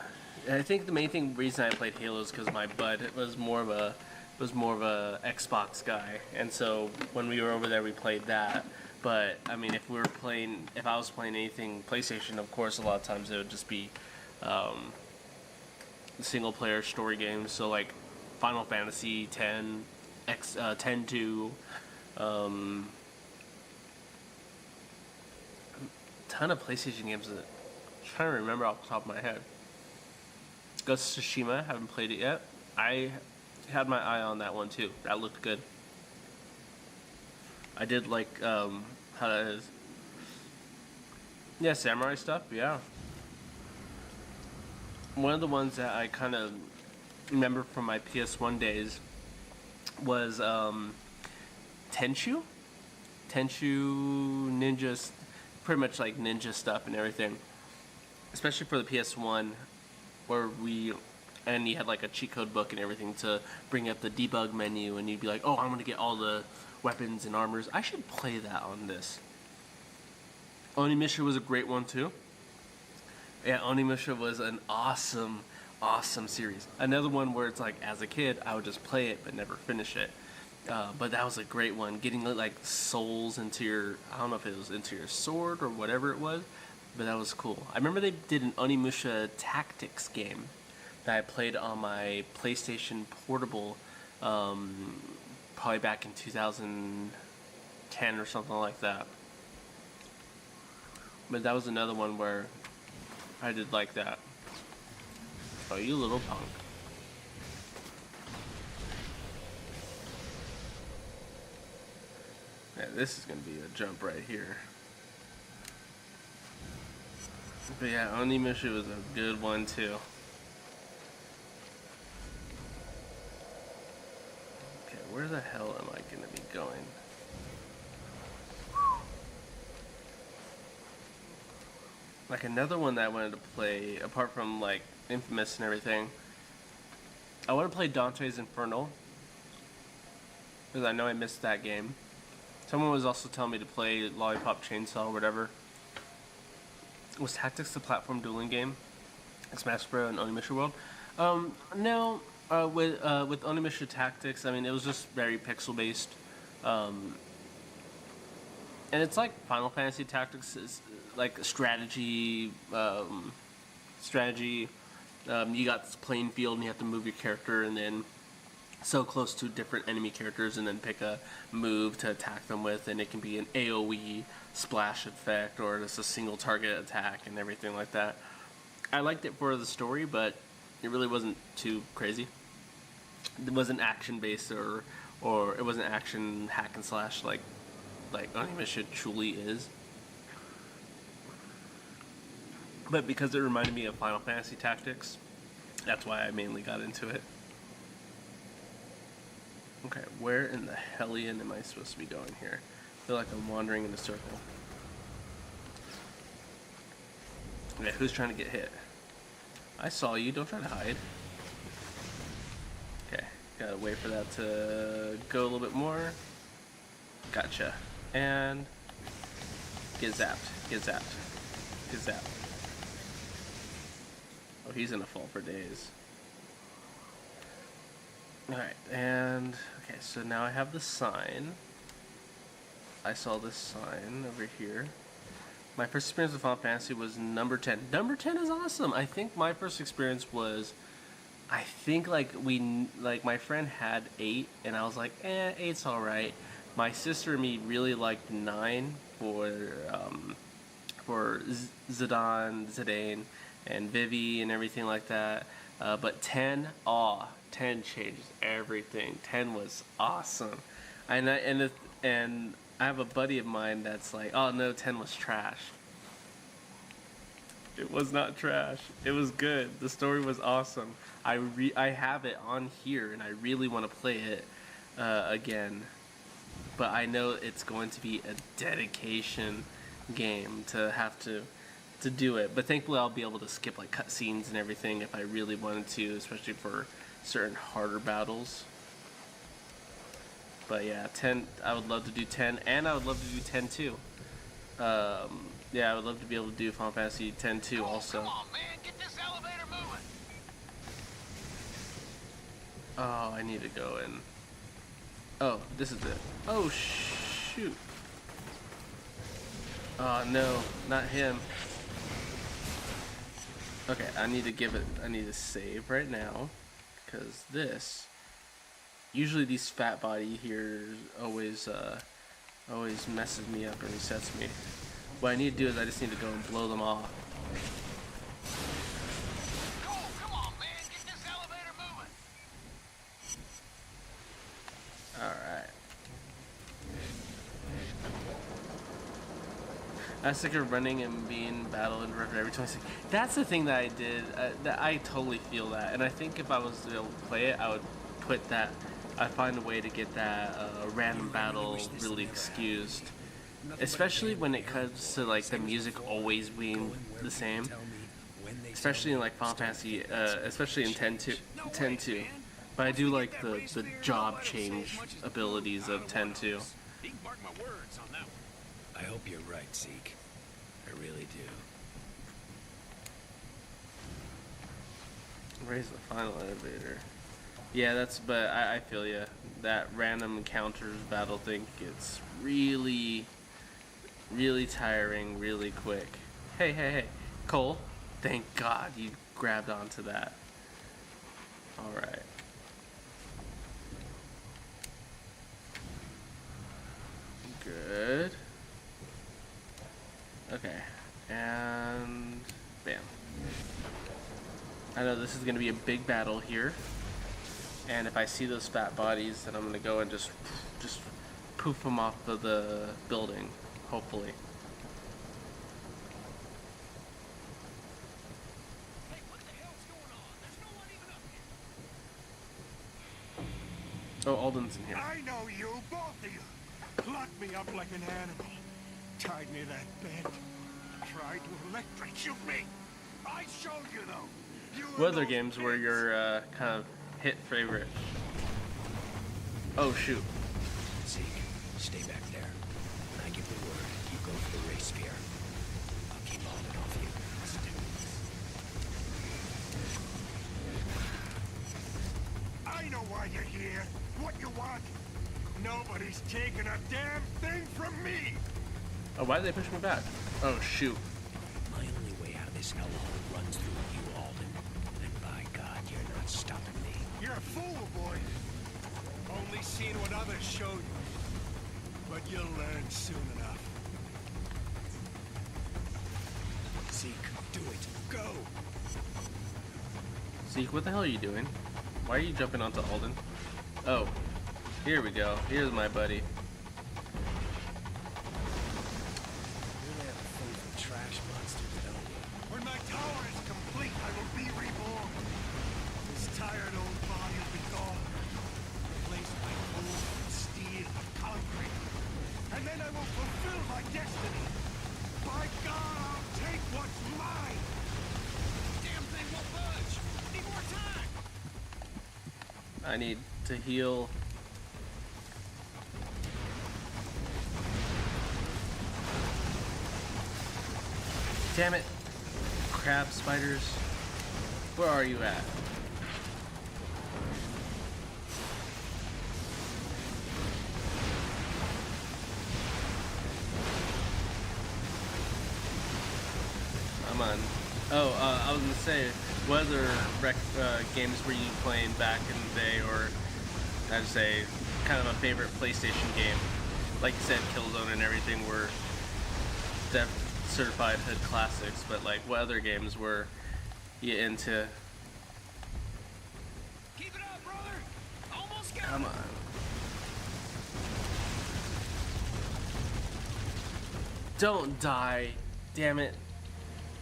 I think the main reason I played Halo is because my bud was more of a Xbox guy, and so when we were over there, we played that. But I mean, if I was playing anything PlayStation, of course, a lot of times it would just be single player story games. So like Final Fantasy X, 10-2, ton of PlayStation games that I'm trying to remember off the top of my head. Ghost of Tsushima, haven't played it yet. I had my eye on that one too. That looked good. I did like how that is. Yeah, samurai stuff, yeah. One of the ones that I kind of remember from my PS1 days was Tenchu Ninja, pretty much like ninja stuff and everything. Especially for the PS1, where you had like a cheat code book and everything to bring up the debug menu, and you'd be like, oh, I'm gonna get all the weapons and armors. I should play that on this. Onimusha was a great one too. Yeah, Onimusha was an awesome awesome series. Another one where it's like, as a kid, I would just play it but never finish it. But that was a great one. Getting like souls into your, I don't know if it was into your sword or whatever it was, but that was cool. I remember they did an Onimusha Tactics game that I played on my PlayStation Portable, probably back in 2010 or something like that. But that was another one where I did like that. Oh, you little punk. Yeah, this is going to be a jump right here. But yeah, Onimusha was a good one too. Okay, where the hell am I going to be going? Like another one that I wanted to play, apart from like inFamous and everything, I want to play Dante's Inferno, because I know I missed that game. Someone was also telling me to play Lollipop Chainsaw or whatever. Was Tactics the platform dueling game? Smash Bros. And Onimusha World? No. With Onimusha Tactics, I mean, it was just very pixel based. And it's like Final Fantasy Tactics, is like strategy. You got this playing field and you have to move your character and then so close to different enemy characters and then pick a move to attack them with, and it can be an AoE splash effect or just a single target attack and everything like that. I liked it for the story, but it really wasn't too crazy. It wasn't action based or it wasn't action hack and slash like Onimusha truly is. But because it reminded me of Final Fantasy Tactics, that's why I mainly got into it. Okay, where in the hellion am I supposed to be going here? I feel like I'm wandering in a circle. Okay, who's trying to get hit? I saw you, don't try to hide. Okay, gotta wait for that to go a little bit more. Gotcha. And get zapped, get zapped, get zapped. Oh, he's gonna fall for days. Alright, and okay, so now I have the sign. I saw this sign over here. My first experience with Final Fantasy was number 10. Number 10 is awesome. I think my first experience was, I think like my friend had 8 and I was like, 8's alright. My sister and me really liked 9 for Zidane, and Vivi and everything like that. But 10, 10 changed everything. 10 was awesome. And I have a buddy of mine that's like, oh no, 10 was trash. It was not trash. It was good. The story was awesome. I have it on here and I really want to play it again. But I know it's going to be a dedication game to have to do it. But thankfully I'll be able to skip like cutscenes and everything if I really wanted to, especially for certain harder battles. But yeah, 10, I would love to do 10, and I would love to do 10 too. Yeah, I would love to be able to do Final Fantasy 10 too also. Come on, man, get this elevator moving. Oh, I need to go in. Oh, this is it. Oh, shoot. Oh, no, not him. Okay, I need to save right now, because this, usually these fat body here always messes me up and resets me. What I need to do is I just need to go and blow them off. Come on, man, get this elevator moving. Alright. I was sick of running and being battle interrupted every 20 seconds. That's the thing that I did. That I totally feel that. And I think if I was to be able to play it, I would put that. I'd find a way to get that random battle really excused. Especially when it comes to like the music always being the same. Especially in like Final Fantasy, especially in 10-2. But I do like the job change abilities of 10-2. You can mark my words on that one. I hope you're right, Zeke. I really do. Raise the final elevator. Yeah, that's, but I feel ya. That random encounters battle thing gets really, really tiring really quick. Hey, hey, hey. Cole, thank God you grabbed onto that. Alright. Good. Okay. And bam. I know this is going to be a big battle here. And if I see those fat bodies, then I'm going to go and just poof them off of the building, hopefully. Hey, what the hell's going on? There's no one even up here. Oh, Alden's in here. I know you, both of you. Locked me up like an animal. Tied me to that bed. Tried to electrocute me. I showed you, though. You What other games were your kind of hit favorite? Oh, shoot. Zeke, stay back there. When I give the word, you go for the ray spear. I'll keep on and off you. Let's do this. I know why you're here. What you want. Nobody's taking a damn thing from me. Oh, why did they push me back? Oh, shoot. My only way out of this hellhole runs through you, Alden. And by God, you're not stopping me. You're a fool, boy. Only seen what others showed you. But you'll learn soon enough. Zeke, do it. Go! Zeke, what the hell are you doing? Why are you jumping onto Alden? Oh, here we go. Here's my buddy. Really have a thing for trash monsters, don't you? When my tower is complete, I will be reborn. This tired old body will be gone. Replaced by coal, steel, and concrete. And then I will fulfill my destiny. By God, I'll take what's mine. Damn thing won't budge. Need more time. I need to heal. Damn it. Crab spiders. Where are you at? Come on. Oh, I was gonna say, what other games were you playing back in the day, or I'd say kind of a favorite PlayStation game? Like you said, Killzone and everything were certified hood classics, but like what other games were you into? Keep it up, brother. Almost got Come it. on. Don't die. Damn it.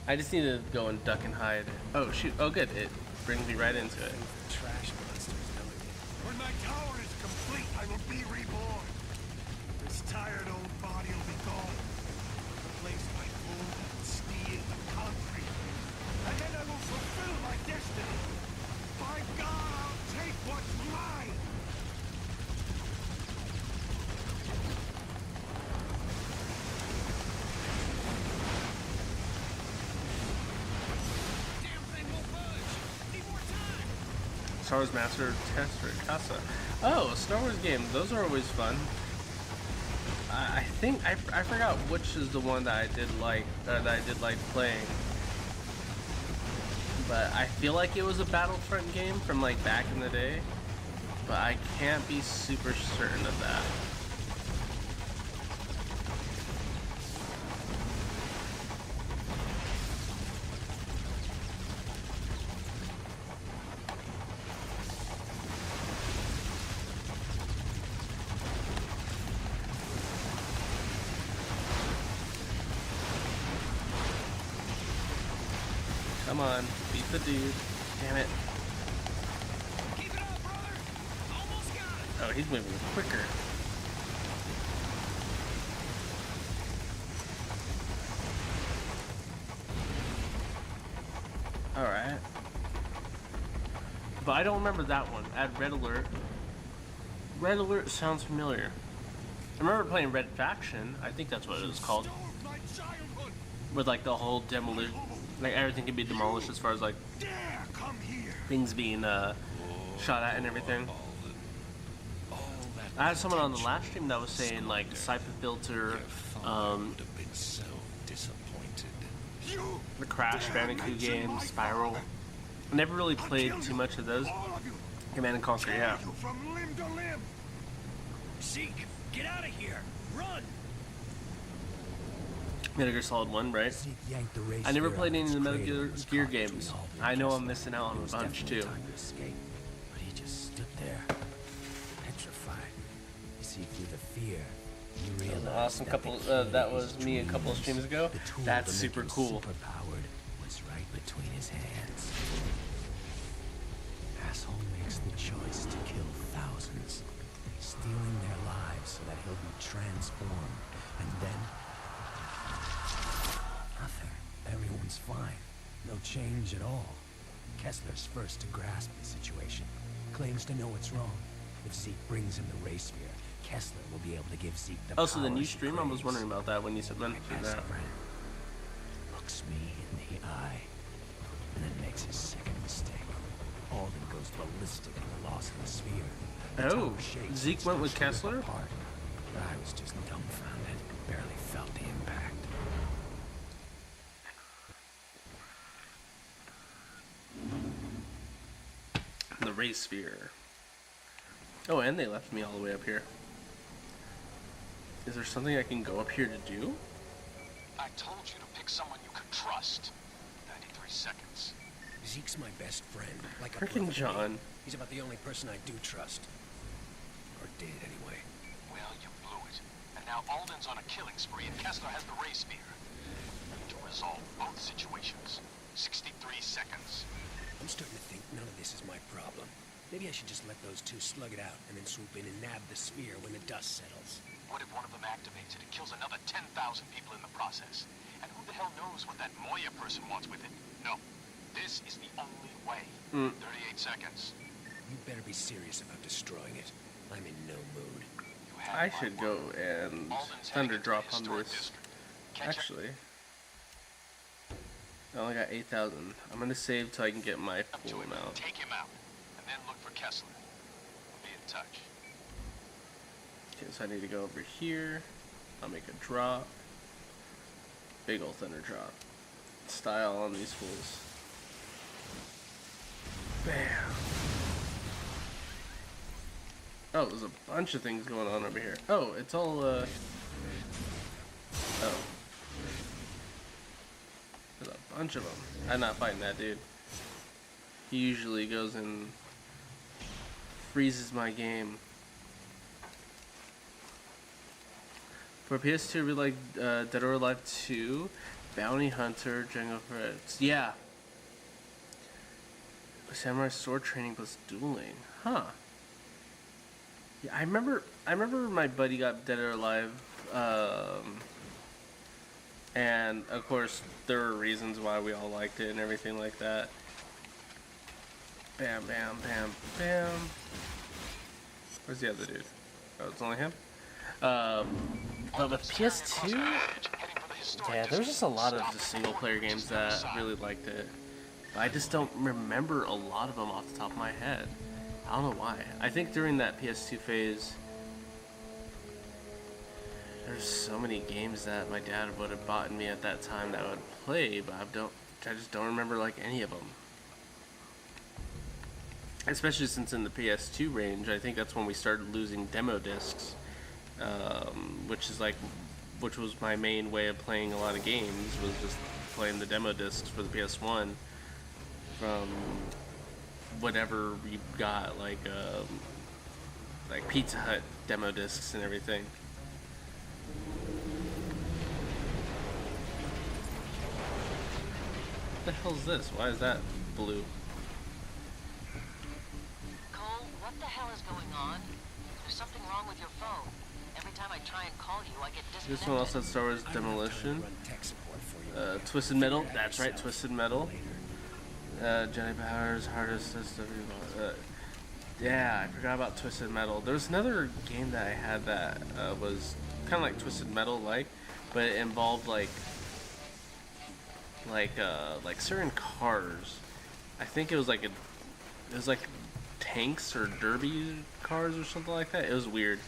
I just need to go and duck and hide. Oh shoot. Oh good. It brings me right into it. Trash monsters, don't you? When my tower is complete, I will be reborn. This tired old body will be gone. Replaced by coal, steel, and concrete. And then I will fulfill my destiny. By God, I'll take what's mine. Damn thing won't budge. Need more time. Star Wars Master Tester Casa. Oh, Star Wars games. Those are always fun. I think I forgot which is the one that I did like playing. But I feel like it was a Battlefront game from like back in the day. But I can't be super certain of that. Come on, beat the dude. Damn it. Keep it up, brother. Almost got it. Oh, he's moving quicker. Alright. But I don't remember that one. Add Red Alert. Red Alert sounds familiar. I remember playing Red Faction. I think that's what it was called. Stole my childhood. With like the whole demolition. Like everything can be demolished as far as like. Dare come here. things being shot at and everything. I had someone on the last stream that was saying like Siphon Filter, would have been so disappointed. the Crash Bandicoot game, Spiral. I never really played too much of those. Command and Conquer, yeah. You from limb to limb. Zeke, get out of here! Run! Metal Gear Solid 1, right? Zeke yanked the race I never gear played out any of the its Metal cradle Gear, and was Gear caught games. between Alden and I know I'm Kessler. missing out on It a was bunch definitely too. time to escape, but he just stood there, petrified. You see, through the fear, you realize Awesome that couple. the key That to was his me a couple of dreams, streams ago. the tool That's to make super him cool. Superpowered was right between his hands. Asshole makes the choice to kill thousands, stealing their lives so that he'll be transformed, and then nothing. Everyone's fine. No change at all. Kessler's first to grasp the situation. Claims to know what's wrong. If Zeke brings him the race sphere, Kessler will be able to give Zeke the Oh, so the new powers he stream? I was craves. wondering about that when you said My mentioned best that. friend looks me in the eye and then makes his second mistake. Alden goes ballistic in the loss of the sphere. The Oh, tower shakes Zeke and went with starts to rip Kessler? apart. But I was just dumbfounded, barely felt the impact. The race sphere. Oh, and they left me all the way up here. Is there something I can go up here to do? I told you to pick someone you could trust. 93 seconds. Zeke's my best friend, like a Frickin' brother to me. John. He's about the only person I do trust. Or did, anyway. Well, you blew it. And now Alden's on a killing spree and Kessler has the race sphere. You need to resolve both situations. 63 seconds. I'm starting to think none of this is my problem. Maybe I should just let those two slug it out and then swoop in and nab the sphere when the dust settles. What if one of them activates it? It kills another 10,000 people in the process. And who the hell knows what that Moya person wants with it? No. This is the only way. 38 seconds. You better be serious about destroying it. I'm in no mood. You have I my should word. go and Alden's thunder heading into drop the on historic this. district. Catch up. Actually, I only got 8,000. I'm gonna save till I can get my Up to full him, amount. take him out, and then look for Kessler. We'll be in touch. Okay, so I need to go over here. I'll make a drop. Big ol' thunder drop. Style on these fools. Bam. Oh, there's a bunch of things going on over here. Oh, it's all, oh. There's a bunch of them. I'm not fighting that dude. He usually goes and freezes my game. For PS2, we like Dead or Alive 2, Bounty Hunter, Django Fred's. Yeah. Samurai sword training plus dueling. Huh. Yeah, I remember my buddy got Dead or Alive, and of course there were reasons why we all liked it and everything like that. Bam, bam, bam, bam. Where's the other dude? Oh, it's only him? But with PS2, yeah, there's just a lot of the single player games that I really liked it. But I just don't remember a lot of them off the top of my head. I don't know why. I think during that PS2 phase, there's so many games that my dad would have bought me at that time that I would play, but I just don't remember like any of them. Especially since in the PS2 range, I think that's when we started losing demo discs, which was my main way of playing a lot of games, was just playing the demo discs for the PS1 from whatever you got, like Pizza Hut demo discs and everything. What the hell is this? Why is that blue? Cole, what the hell is going on? There's something wrong with your phone. Every time I try and call you, I get disconnected. This one also has Star Wars I don't have time to Demolition. run tech support for you. Twisted Metal. Figure it out That's right, yourself. Twisted Metal. Johnny Powers, hardest stuff. Yeah, I forgot about Twisted Metal. There was another game that I had that was kind of like Twisted Metal, but it involved like certain cars. I think it was like it was like tanks or derby cars or something like that. It was weird,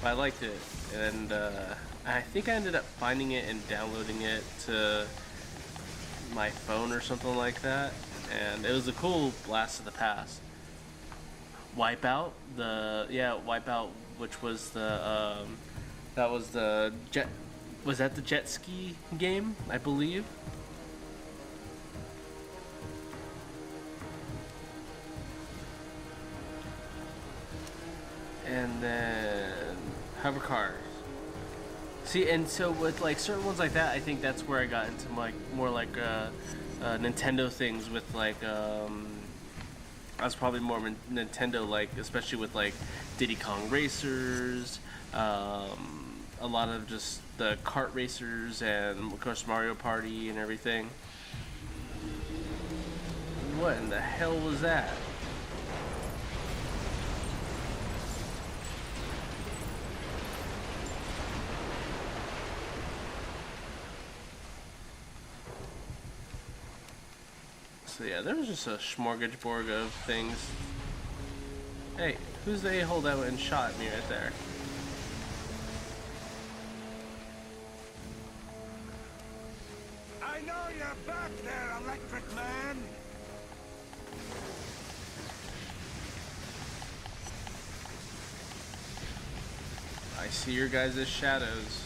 but I liked it, and I think I ended up finding it and downloading it to my phone or something like that, and it was a cool blast of the past. Wipeout, Wipeout, which was the that was the jet. Was that the jet ski game? I believe. And then hover cars. See, and so with like certain ones like that, I think that's where I got into like more like Nintendo things with like I was probably more Nintendo like, especially with like Diddy Kong Racers, a lot of just the kart racers, and of course Mario Party and everything. What in the hell was that? So yeah, there was just a smorgasbord of things. Hey, who's the a-hole that went and shot me right there? I know you're back there, Electric Man! I see your guys' shadows.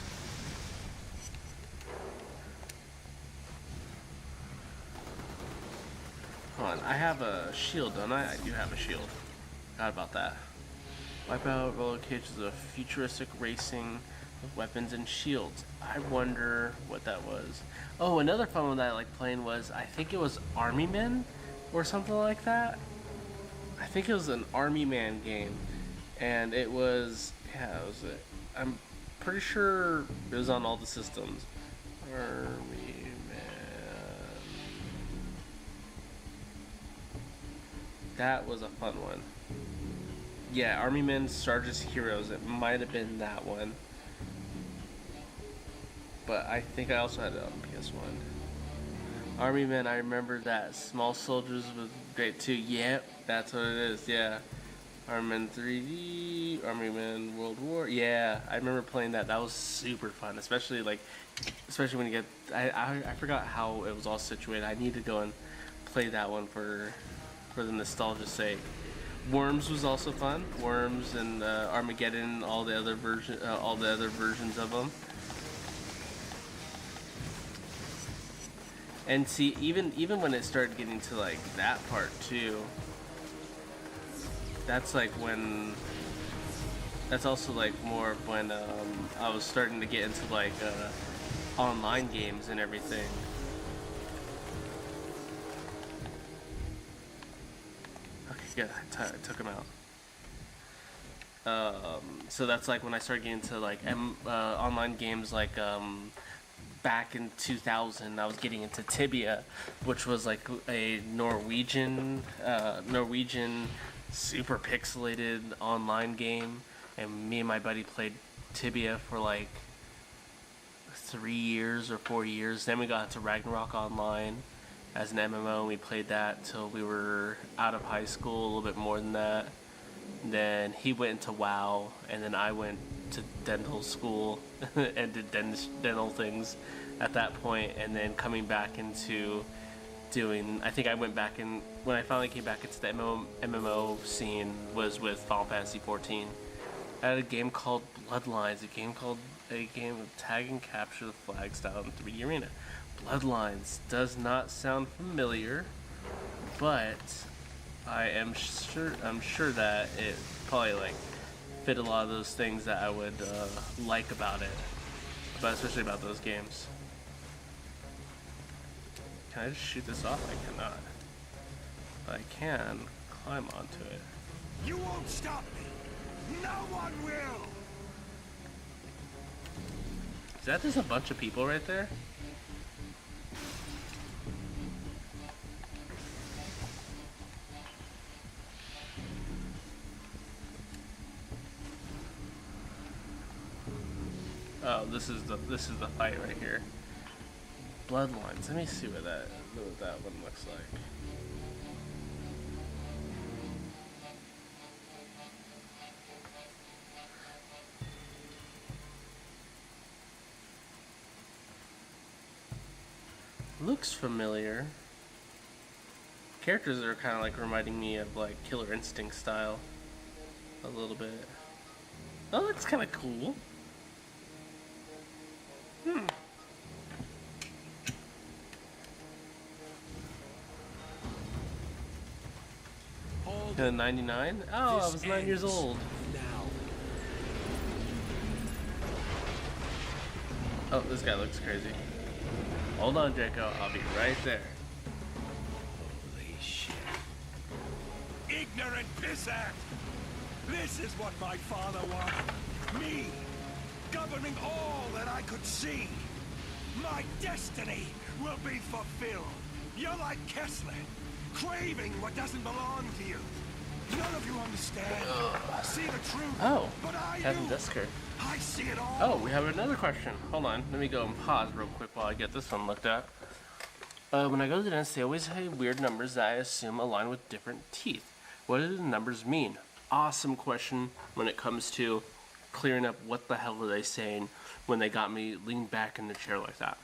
Hold on, I have a shield, don't I? I do have a shield. Forgot about that. Wipeout roller cages of futuristic racing with weapons and shields. I wonder what that was. Oh, another fun one that I like playing was, I think it was Army Men or something like that. I think it was an Army Man game, and it was, yeah, it was it. I'm pretty sure it was on all the systems. Army Man. That was a fun one. Yeah, Army Men Sarge's Heroes. It might have been that one. But I think I also had it on PS1. Army Men, I remember that. Small Soldiers was great too. Yep, that's what it is, yeah. Army Men 3D, Army Men World War. Yeah, I remember playing that. That was super fun, especially when you get. I forgot how it was all situated. I need to go and play that one for the nostalgia's sake. Worms was also fun. Worms and Armageddon, all the other versions of them. And see, even when it started getting to like that part too, that's like when. That's also like more of when I was starting to get into like online games and everything. Okay, good. I took him out. So that's like when I started getting into like online games, like back in 2000, I was getting into Tibia, which was like a Norwegian super pixelated online game, and me and my buddy played Tibia for like 3 years or 4 years. Then we got into Ragnarok Online as an MMO, and we played that till we were out of high school, a little bit more than that. Then he went into WoW, and then I went to dental school and did dental things at that point, and then coming back into doing, I think I went back in, when I finally came back into the MMO scene was with Final Fantasy 14. I had a game called Bloodlines, a game of tag and capture the flag style in 3D Arena. Bloodlines does not sound familiar, but I'm sure that it probably like fit a lot of those things that I would like about it, but especially about those games. Can I just shoot this off? I cannot. But I can climb onto it. You won't stop me! No one will! Is that just a bunch of people right there? Oh, this is the fight right here. Bloodlines. Let me see what that one looks like. Looks familiar. Characters are kind of like reminding me of like Killer Instinct style. A little bit. Oh, looks kind of cool. Hold it. 99? Oh, I This was 9 years ends old. now. Oh, this guy looks crazy. Hold on, Draco. I'll be right there. Holy shit. Ignorant pissant! This is what my father wanted. Me, governing all that I could see. My destiny will be fulfilled. You're like Kessler, craving what doesn't belong to you. None of you understand. See the truth. Oh, but I Captain do. Dusker. I see it all. Oh, we have another question. Hold on. Let me go and pause real quick while I get this one looked at. When I go to the dentist, they always say weird numbers that I assume align with different teeth. What do the numbers mean? Awesome question when it comes to clearing up what the hell are they saying when they got me leaned back in the chair like that.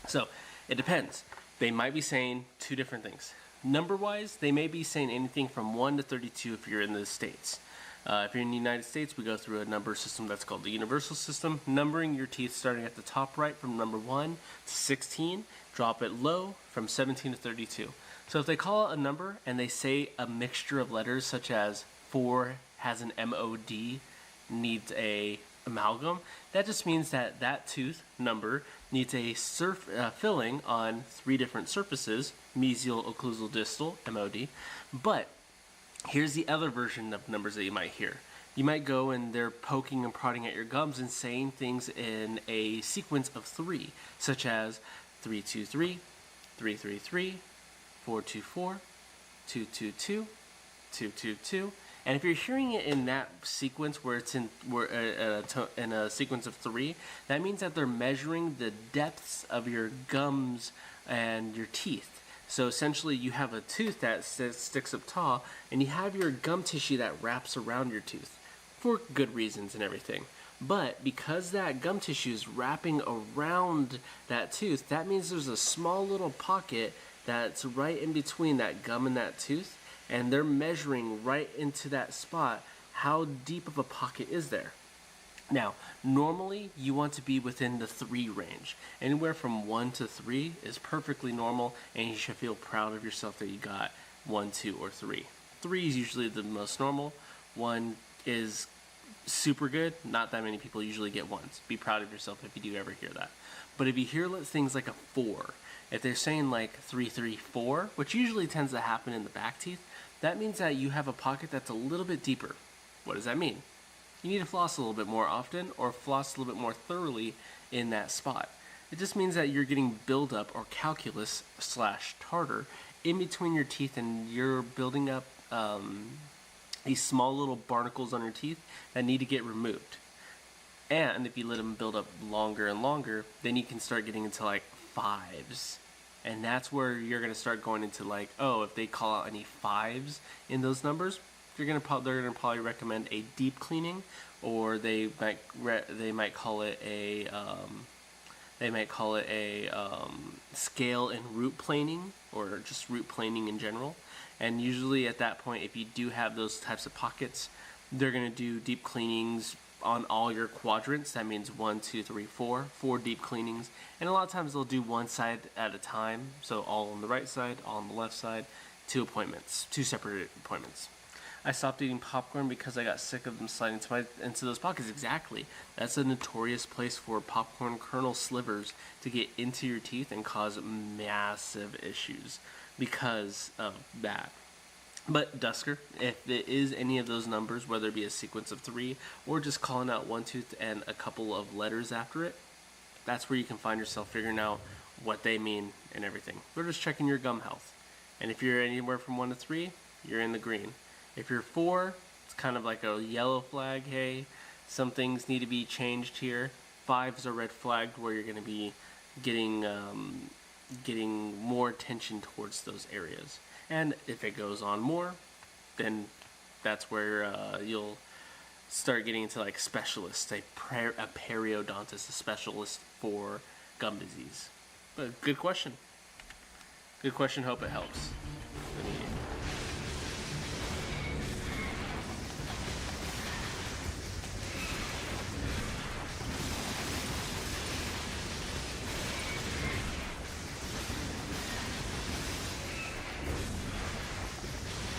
So, it depends. They might be saying two different things. Number-wise, they may be saying anything from 1 to 32 if you're in the States. If you're in the United States, we go through a number system that's called the universal system, numbering your teeth starting at the top right from number 1 to 16, drop it low from 17 to 32. So if they call it a number and they say a mixture of letters such as 4 has an MOD, needs a amalgam, that just means that that tooth number needs a filling on 3 different surfaces, mesial, occlusal, distal, MOD. But here's the other version of numbers that you might hear. You might go and they're poking and prodding at your gums and saying things in a sequence of 3, such as 323, 333, 424, 222, 222. And if you're hearing it in that sequence where it's in a sequence of 3, that means that they're measuring the depths of your gums and your teeth. So essentially you have a tooth that sticks up tall, and you have your gum tissue that wraps around your tooth for good reasons and everything. But because that gum tissue is wrapping around that tooth, that means there's a small little pocket that's right in between that gum and that tooth, and they're measuring right into that spot how deep of a pocket is there. Now, normally you want to be within the 3 range. Anywhere from 1 to 3 is perfectly normal, and you should feel proud of yourself that you got 1, 2, or 3. 3 is usually the most normal. 1 is super good. Not that many people usually get 1s. Be proud of yourself if you do ever hear that. But if you hear things like a 4, if they're saying like 3, 3, 4, which usually tends to happen in the back teeth, that means that you have a pocket that's a little bit deeper. What does that mean? You need to floss a little bit more often, or floss a little bit more thoroughly in that spot. It just means that you're getting buildup or calculus / tartar in between your teeth, and you're building up these small little barnacles on your teeth that need to get removed. And if you let them build up longer and longer, then you can start getting into like 5s. And that's where you're going to start going into like, oh, if they call out any 5s in they're going to probably recommend a deep cleaning, or they might call it a scale and root planing, or just root planing in general. And usually at that point, if you do have those types of pockets, they're going to do deep cleanings on all your quadrants. That means 1, 2, 3, 4 deep cleanings. And a lot of times they'll do one side at a time, so all on the right side, all on the left side, 2 separate appointments. I stopped eating popcorn because I got sick of them sliding into those pockets. Exactly. That's a notorious place for popcorn kernel slivers to get into your teeth and cause massive issues because of that. But Dusker, if it is any of those numbers, whether it be a sequence of 3 or just calling out one tooth and a couple of letters after it, that's where you can find yourself figuring out what they mean and everything. We're just checking your gum health. And if you're anywhere from 1 to 3, you're in the green. If you're 4, it's kind of like a yellow flag. Hey, some things need to be changed here. 5 is a red flag where you're going to be getting more attention towards those areas. And if it goes on more, then that's where you'll start getting into like specialists, a periodontist, a specialist for gum disease. But good question. Good question. Hope it helps.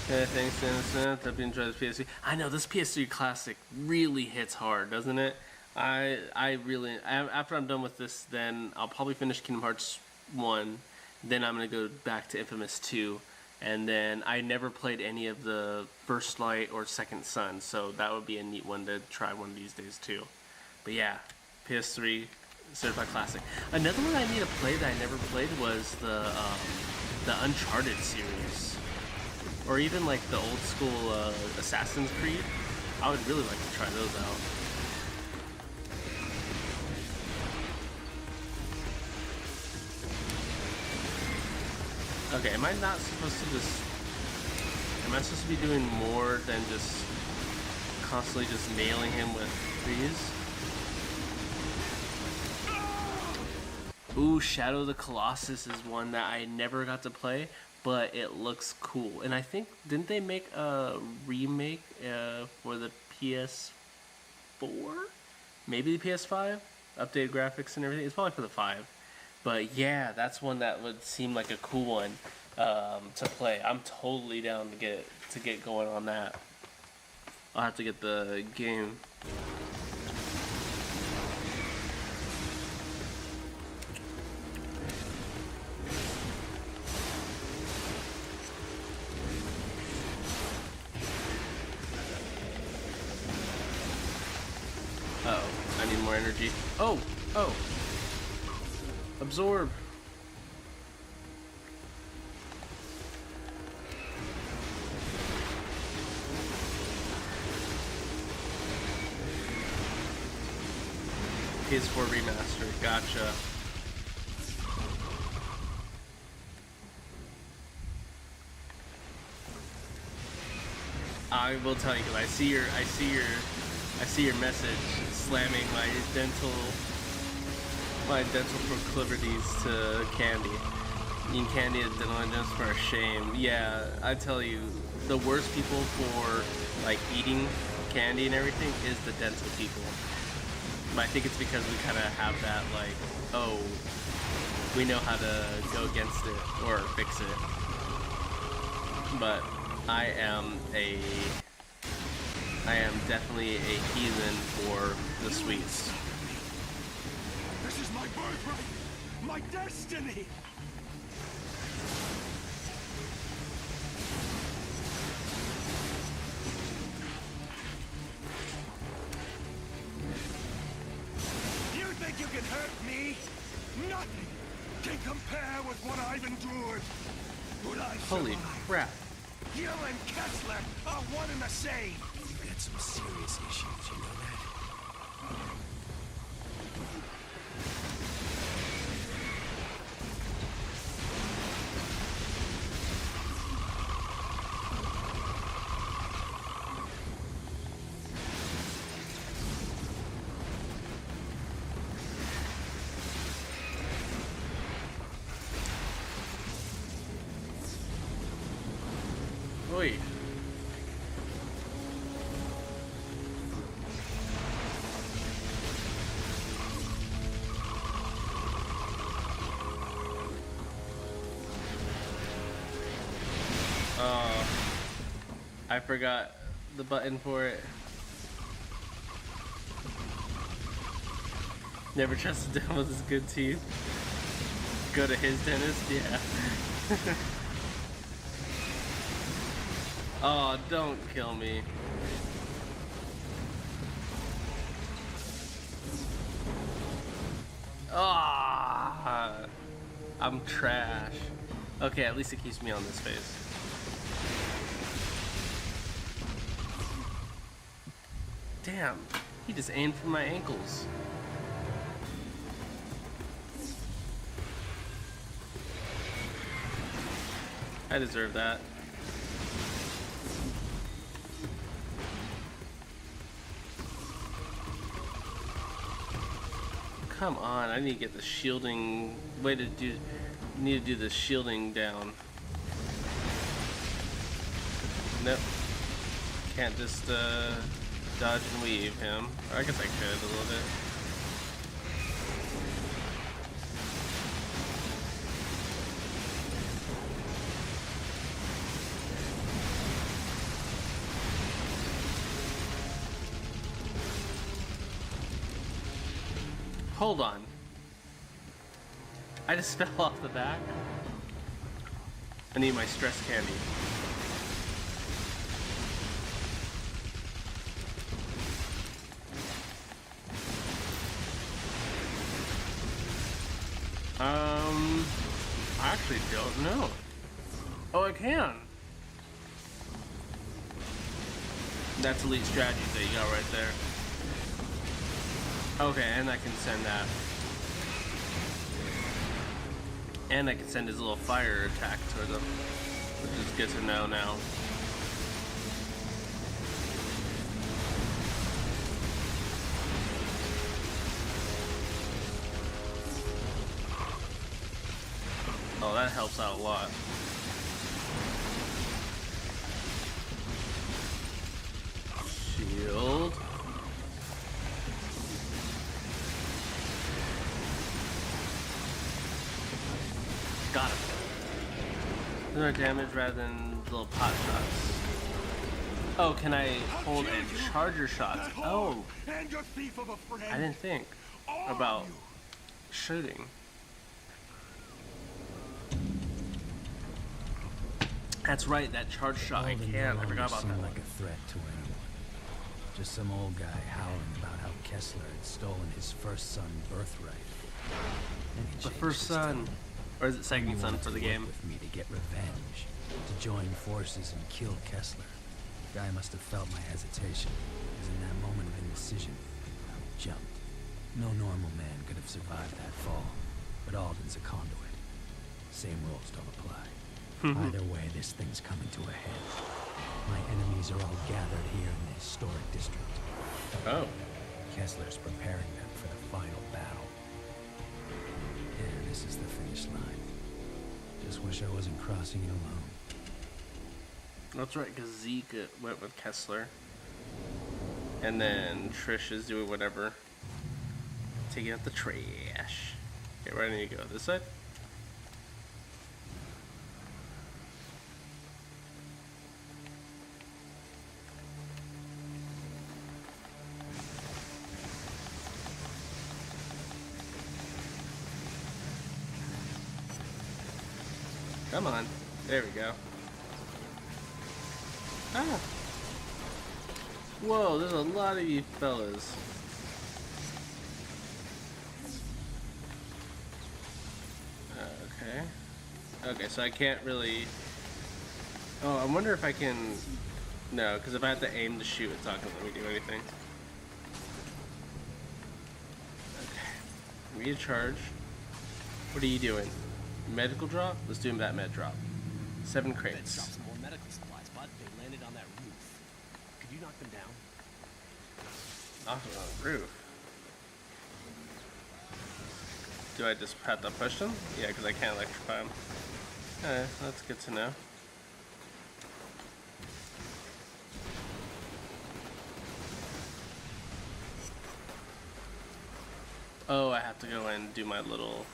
Yeah, thanks, Innocent. Hope you enjoy the PS3. I know this PS3 classic really hits hard, doesn't it? After I'm done with this, then I'll probably finish Kingdom Hearts 1. Then I'm gonna go back to inFamous 2, and then I never played any of the First Light or Second Son, so that would be a neat one to try one of these days too. But yeah, PS3 Certified Classic. Another one I need to play that I never played was the Uncharted series. Or even like the old school Assassin's Creed. I would really like to try those out. Okay, am I not supposed to just... Am I supposed to be doing more than just constantly just nailing him with these? Ooh, Shadow of the Colossus is one that I never got to play, but it looks cool. And I think, didn't they make a remake for the PS4? Maybe the PS5? Updated graphics and everything. It's probably for the 5. But yeah, that's one that would seem like a cool one to play. I'm totally down to get going on that. I'll have to get the game. Uh-oh, I need more energy. Oh! Absorb! PS4 remaster, gotcha. I will tell you, because I see your message slamming my dental proclivities to candy. Eating candy at dental dentists for a shame. Yeah, I tell you, the worst people for like eating candy and everything is the dental people. But I think it's because we kind of have that like, oh, we know how to go against it or fix it. But I am definitely a heathen for the sweets. This is my birthright, my destiny. You think you can hurt me? Nothing can compare with what I've endured. But I Holy survived. crap. You and Kessler are one and the same. You've got some serious issues, you know that? Oi. Oh, I forgot the button for it. Never trust a dentist with his good teeth. Go to his dentist, yeah. Oh, don't kill me. Ah, I'm trash. Okay, at least it keeps me on this phase. Damn, he just aimed for my ankles. I deserve that. Come on, I need to get the shielding way to do. Need to do the shielding down. Nope. Can't just dodge and weave him. Or I guess I could a little bit. Hold on. I just fell off the back. I need my stress candy. I actually don't know. Oh, I can. That's elite strategy that you got right there. Okay, and I can send that. And I can send his little fire attack towards him, which is good to know now. Oh, that helps out a lot. Shield. Got him. More damage rather than little pot shots. Oh, can I hold a charger shot? Oh, I didn't think about shooting. That's right, that charge shot. I can't. I forgot about that. Like a threat to anyone. Just some old guy howling about how Kessler had stolen his first son's birthright. The first son. Or is it second son for the game? With me to get revenge, to join forces and kill Kessler. The guy must have felt my hesitation, because in that moment of indecision, I jumped. No normal man could have survived that fall, but Alden's a conduit. Same rules don't apply. Either way, this thing's coming to a head. My enemies are all gathered here in the historic district. Oh. Kessler's preparing them for the final battle. And this is the finish line. Just wish I wasn't crossing it alone. That's right, because Zeke went with Kessler. And then Trish is doing whatever. Taking out the trash. Okay, where do I need to go? This side? Come on. There we go. Ah. Whoa, there's a lot of you fellas. Okay. Okay, so I can't really... Oh, I wonder if I can... No, because if I have to aim to shoot, it's not going to let me do anything. Okay. Recharge. What are you doing? Medical drop? Let's do that med drop. 7 crates. Dropped some more medical supplies, but they landed on that roof. Could you knock them down? Knock them on the roof. Do I just have to push them? Yeah, because I can't electrify them. Alright, that's good to know. Oh, I have to go and do my little...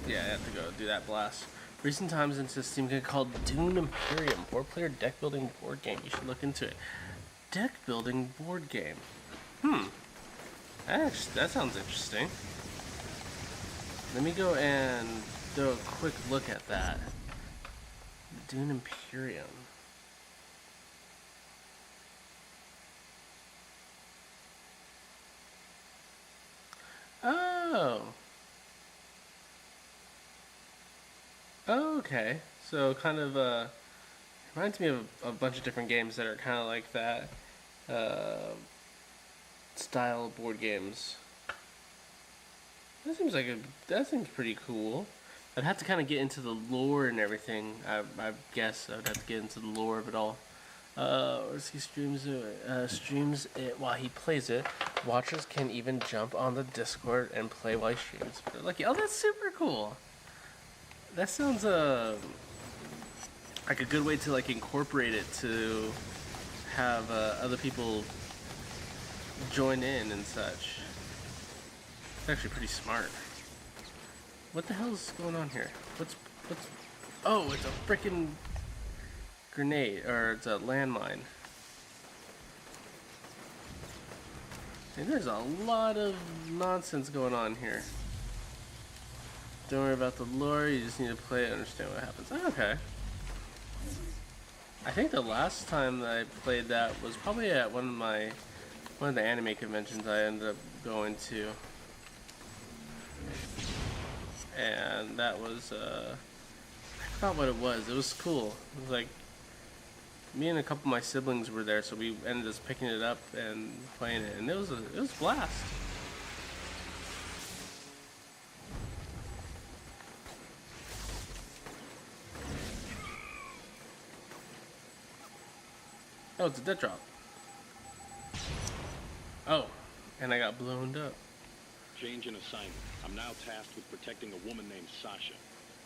Yeah, I have to go do that blast. Recent times into Steam game called Dune Imperium, 4-player deck building board game. You should look into it. Deck building board game. Actually, that sounds interesting. Let me go and do a quick look at that. Dune Imperium. Oh. Okay, so kind of reminds me of a bunch of different games that are kind of like that style board games. That seems pretty cool. I'd have to kind of get into the lore and everything. I guess I would have to get into the lore of it all. Or he streams it while he plays it. Watchers can even jump on the Discord and play while he streams. Like, oh, that's super cool. That sounds like a good way to like incorporate it to have other people join in and such. It's actually pretty smart. What the hell is going on here? What's oh, it's a freaking grenade, or it's a landmine. And there's a lot of nonsense going on here. Don't worry about the lore, you just need to play it and understand what happens. Oh, okay. I think the last time that I played that was probably at one of the anime conventions I ended up going to. And that was I forgot what it was. It was cool. It was like me and a couple of my siblings were there, so we ended up picking it up and playing it, and it was a blast. Oh, it's a dead drop. Oh, and I got blown up. Change in assignment. I'm now tasked with protecting a woman named Sasha.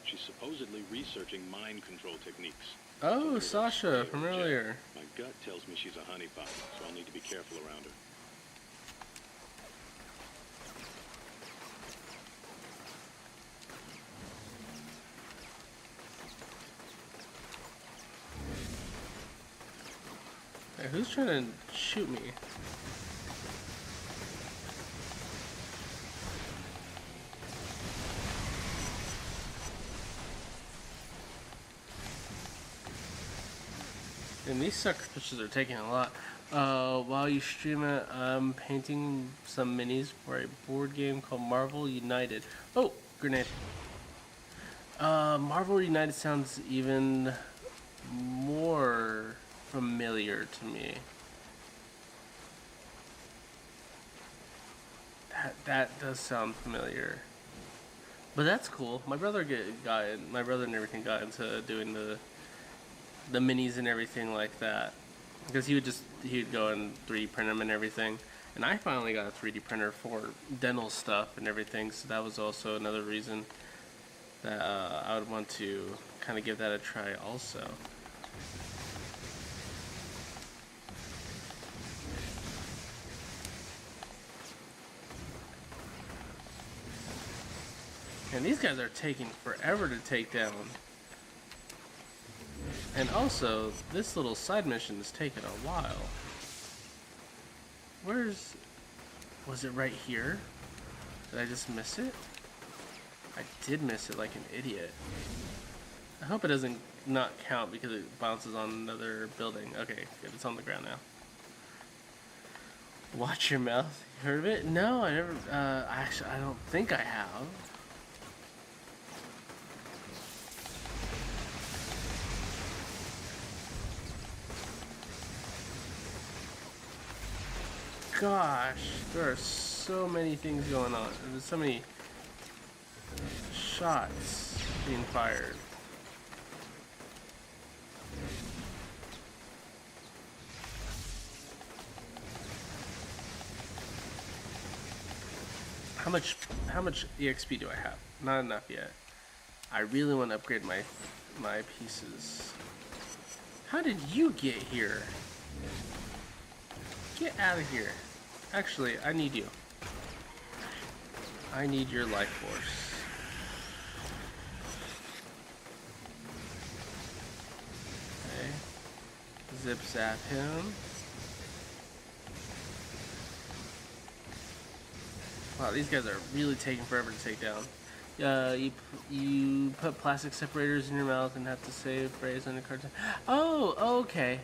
She's supposedly researching mind control techniques. Oh, Sasha from earlier. My gut tells me she's a honeypot, so I'll need to be careful around her. Hey, who's trying to shoot me? And these sucker pitches are taking a lot. While you stream it, I'm painting some minis for a board game called Marvel United. Oh, grenade. Marvel United sounds even more familiar to me. That does sound familiar. But that's cool. My brother my brother and everything got into doing the minis and everything like that, because he'd go and 3D print them and everything. And I finally got a 3D printer for dental stuff and everything, so that was also another reason that I would want to kind of give that a try also. And these guys are taking forever to take down. And also, this little side mission is taking a while. Was it right here? Did I just miss it? I did miss it like an idiot. I hope it doesn't not count because it bounces on another building. Okay, good, it's on the ground now. Watch your mouth. You heard of it? No, I never, actually, I don't think I have. Gosh, there are so many things going on. There's so many shots being fired. How much EXP do I have? Not enough yet. I really want to upgrade my pieces. How did you get here? Get out of here. Actually, I need you. I need your life force. Okay. Zip zap him. Wow, these guys are really taking forever to take down. You put plastic separators in your mouth and have to say a phrase on the card. Oh, okay.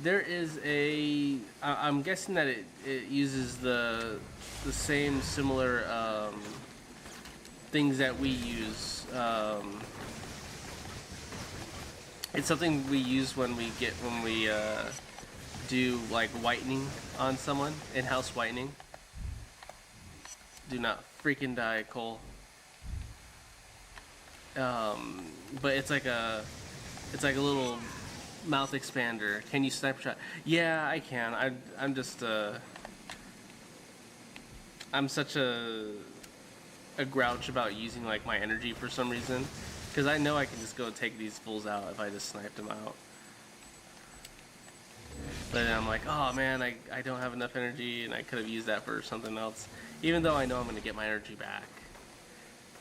There is a. I'm guessing that it uses the same similar things that we use. It's something we use when we do like whitening on someone, in-house whitening. Do not freaking die, Cole. But it's like It's like a little mouth expander. Can you sniper shot? Yeah, I can. I'm just I'm such a grouch about using like my energy for some reason, because I know I can just go take these fools out if I just snipe them out. But then I'm like, oh man, I don't have enough energy, and I could have used that for something else. Even though I know I'm going to get my energy back.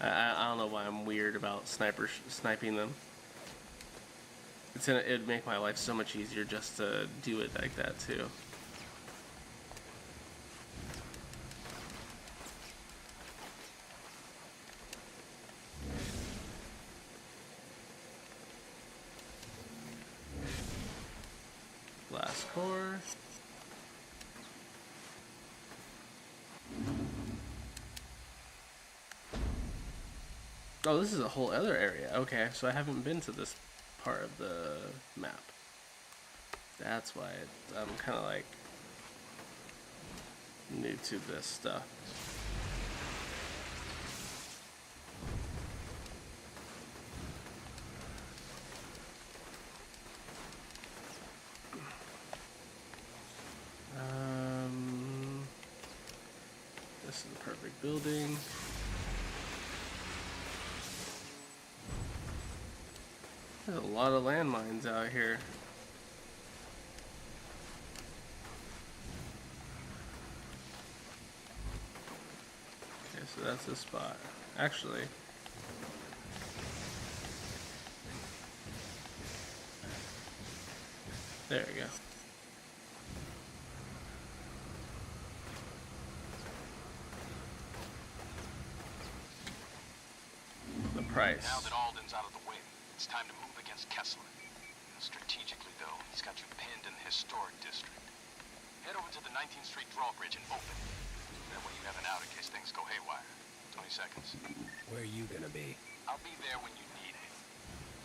I don't know why I'm weird about sniping them. It'd make my life so much easier just to do it like that too. Glass core. Oh, this is a whole other area. Okay, so I haven't been to this part of the map. That's why I'm kind of like new to this stuff. This is the perfect building. There's a lot of landmines out here. Okay, so that's the spot. Actually, there we go. The price. Now that Alden's out of the way, it's time to move against Kessler. Strategically, though, he's got you pinned in the historic district. Head over to the 19th Street drawbridge and open it. That way you have an out in case things go haywire. 20 seconds. Where are you gonna be? I'll be there when you need it.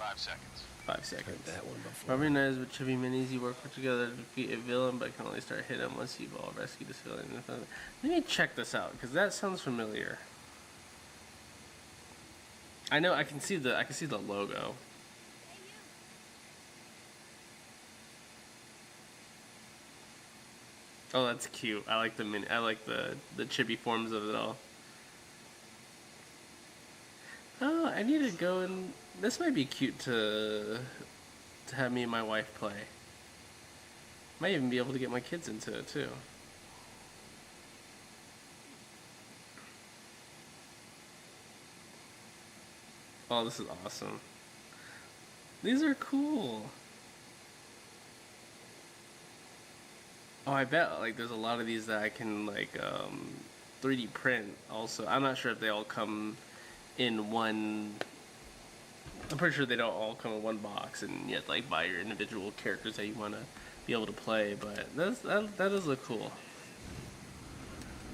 5 seconds. 5 seconds. Heard that one before. Robbery knives with chibi minis. You work together to defeat a villain, but can only start hitting him once you've all rescued this villain. Let me check this out, because that sounds familiar. I know I can see the logo. Oh, that's cute. I like the chibi forms of it all. Oh, I need to go and this might be cute to have me and my wife play. Might even be able to get my kids into it too. Oh, this is awesome. These are cool. Oh, I bet like there's a lot of these that I can like 3D print also. I'm not sure if they all come in one. I'm pretty sure they don't all come in one box, and you have to like buy your individual characters that you want to be able to play. But that does look cool.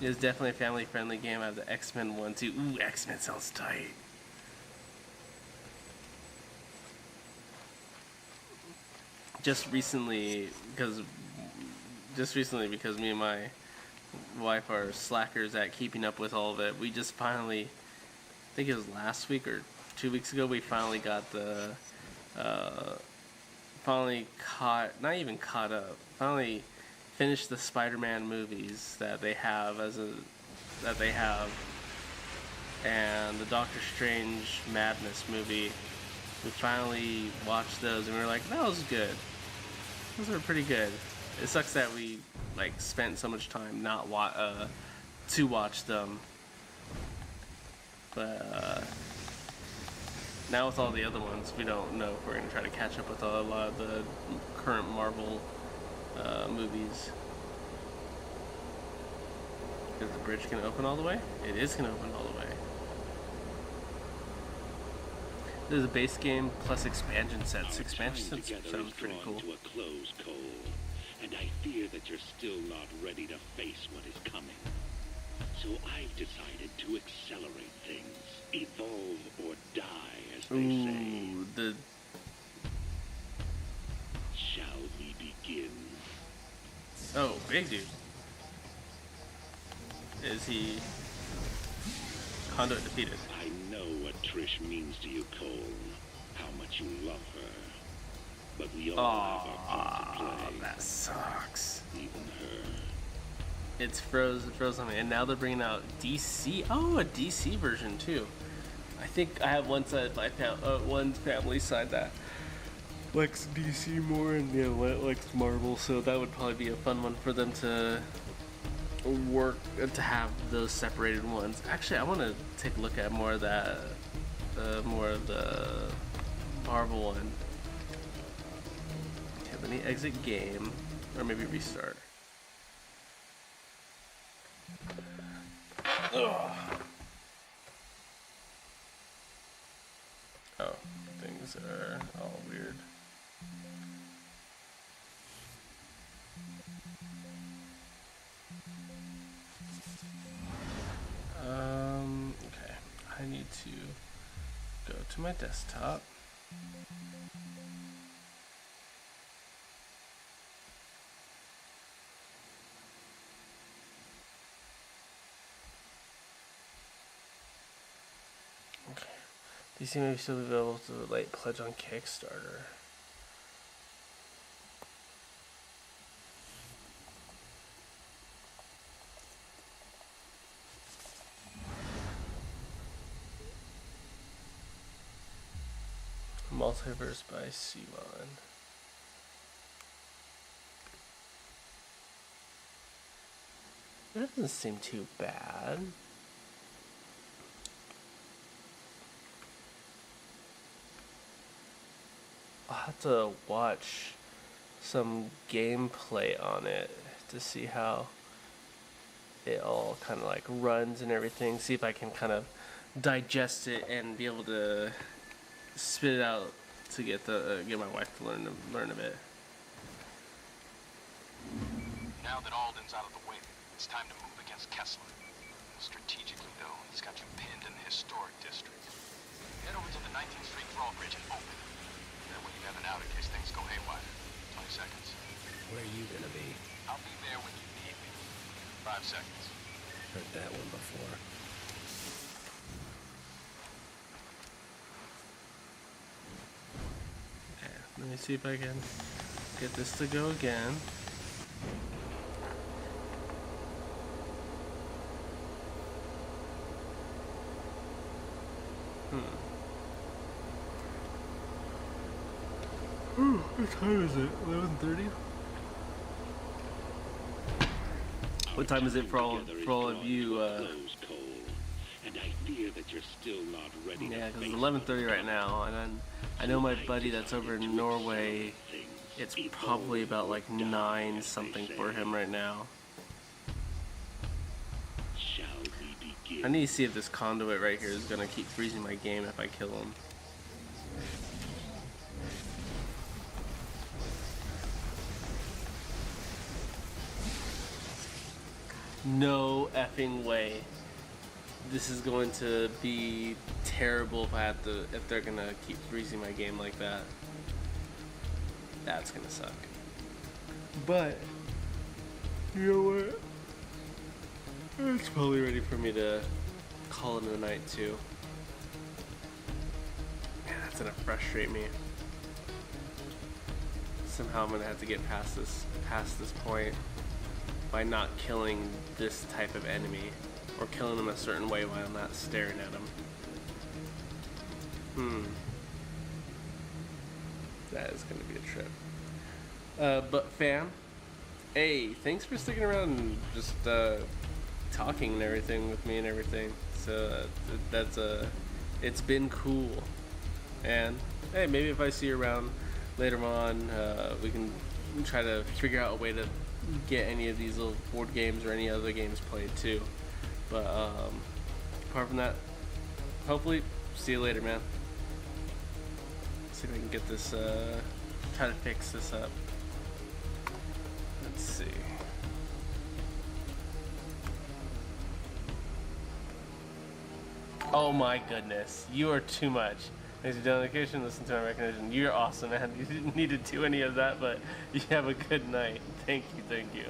It's definitely a family-friendly game. I have the X-Men one too. Ooh, X-Men sounds tight. Just recently, because me and my wife are slackers at keeping up with all of it, we just finally, I think it was last week or 2 weeks ago, we finally got finally finished the Spider-Man movies that they have and the Doctor Strange Madness movie. We finally watched those and we were like, that was good. Those were pretty good. It sucks that we like spent so much time not to watch them, but now with all the other ones, we don't know if we're gonna try to catch up with a lot of the current Marvel movies. Is the bridge gonna open all the way? It is gonna open all the way. There's a base game plus expansion sets. Expansion sets sounds pretty cool. To a close, Cole, and I fear that you're still not ready to face what is coming. So I've decided to accelerate things. Evolve or die, as they say. Shall we begin? Oh, big dude. Is he conduit defeated? I know what Trish means to you, Cole. How much you love her. but we all have our parts to play. That sucks. Even her. It's froze on me, and now they're bringing out DC. Oh, a DC version too. I think I have one side of my one family side that likes DC more, and the other one likes Marvel. So that would probably be a fun one for them to work to have those separated ones. Actually, I want to take a look at more of that, more of the Marvel one. Okay, let me exit game, or maybe restart. Ugh. Oh, things are all weird. Okay. I need to go to my desktop. Okay. DC may still be available to the late pledge on Kickstarter. Multiverse by Simon. It doesn't seem too bad. I'll have to watch some gameplay on it to see how it all kind of like runs and everything. See if I can kind of digest it and be able to spit it out to get my wife to learn a bit. Now that Alden's out of the way, it's time to move against Kessler. Strategically, though, he's got you pinned in the historic district. Head over to the 19th Street drawbridge and open it. That way you have an out in case things go haywire. 20 seconds. Where are you gonna be? I'll be there when you need me. 5 seconds. Heard that one before. Okay, let me see if I can get this to go again. What time is it? 11:30? What time is it for all of you? And I fear that you're still not ready. Yeah, because it's 11:30 right now, and then I know my buddy that's over in Norway. It's probably about like 9 something for him right now. I need to see if this conduit right here is gonna keep freezing my game if I kill him. No effing way. This is going to be terrible if they're gonna keep freezing my game like that. That's gonna suck. But you know what? It's probably ready for me to call it a night too. Man, that's gonna frustrate me. Somehow I'm gonna have to get past this point by not killing this type of enemy, or killing them a certain way while I'm not staring at them. That is gonna be a trip. But fam, hey, thanks for sticking around and just talking and everything with me and everything. So it's been cool. And hey, maybe if I see you around later on, we can try to figure out a way to get any of these little board games or any other games played too. But apart from that, hopefully see you later, man. See if I can get this try to fix this up. Let's see. Oh my goodness, you are too much. Thanks for your dedication, listen to my recognition. You're awesome, man. You didn't need to do any of that, but you have a good night. Thank you, thank you.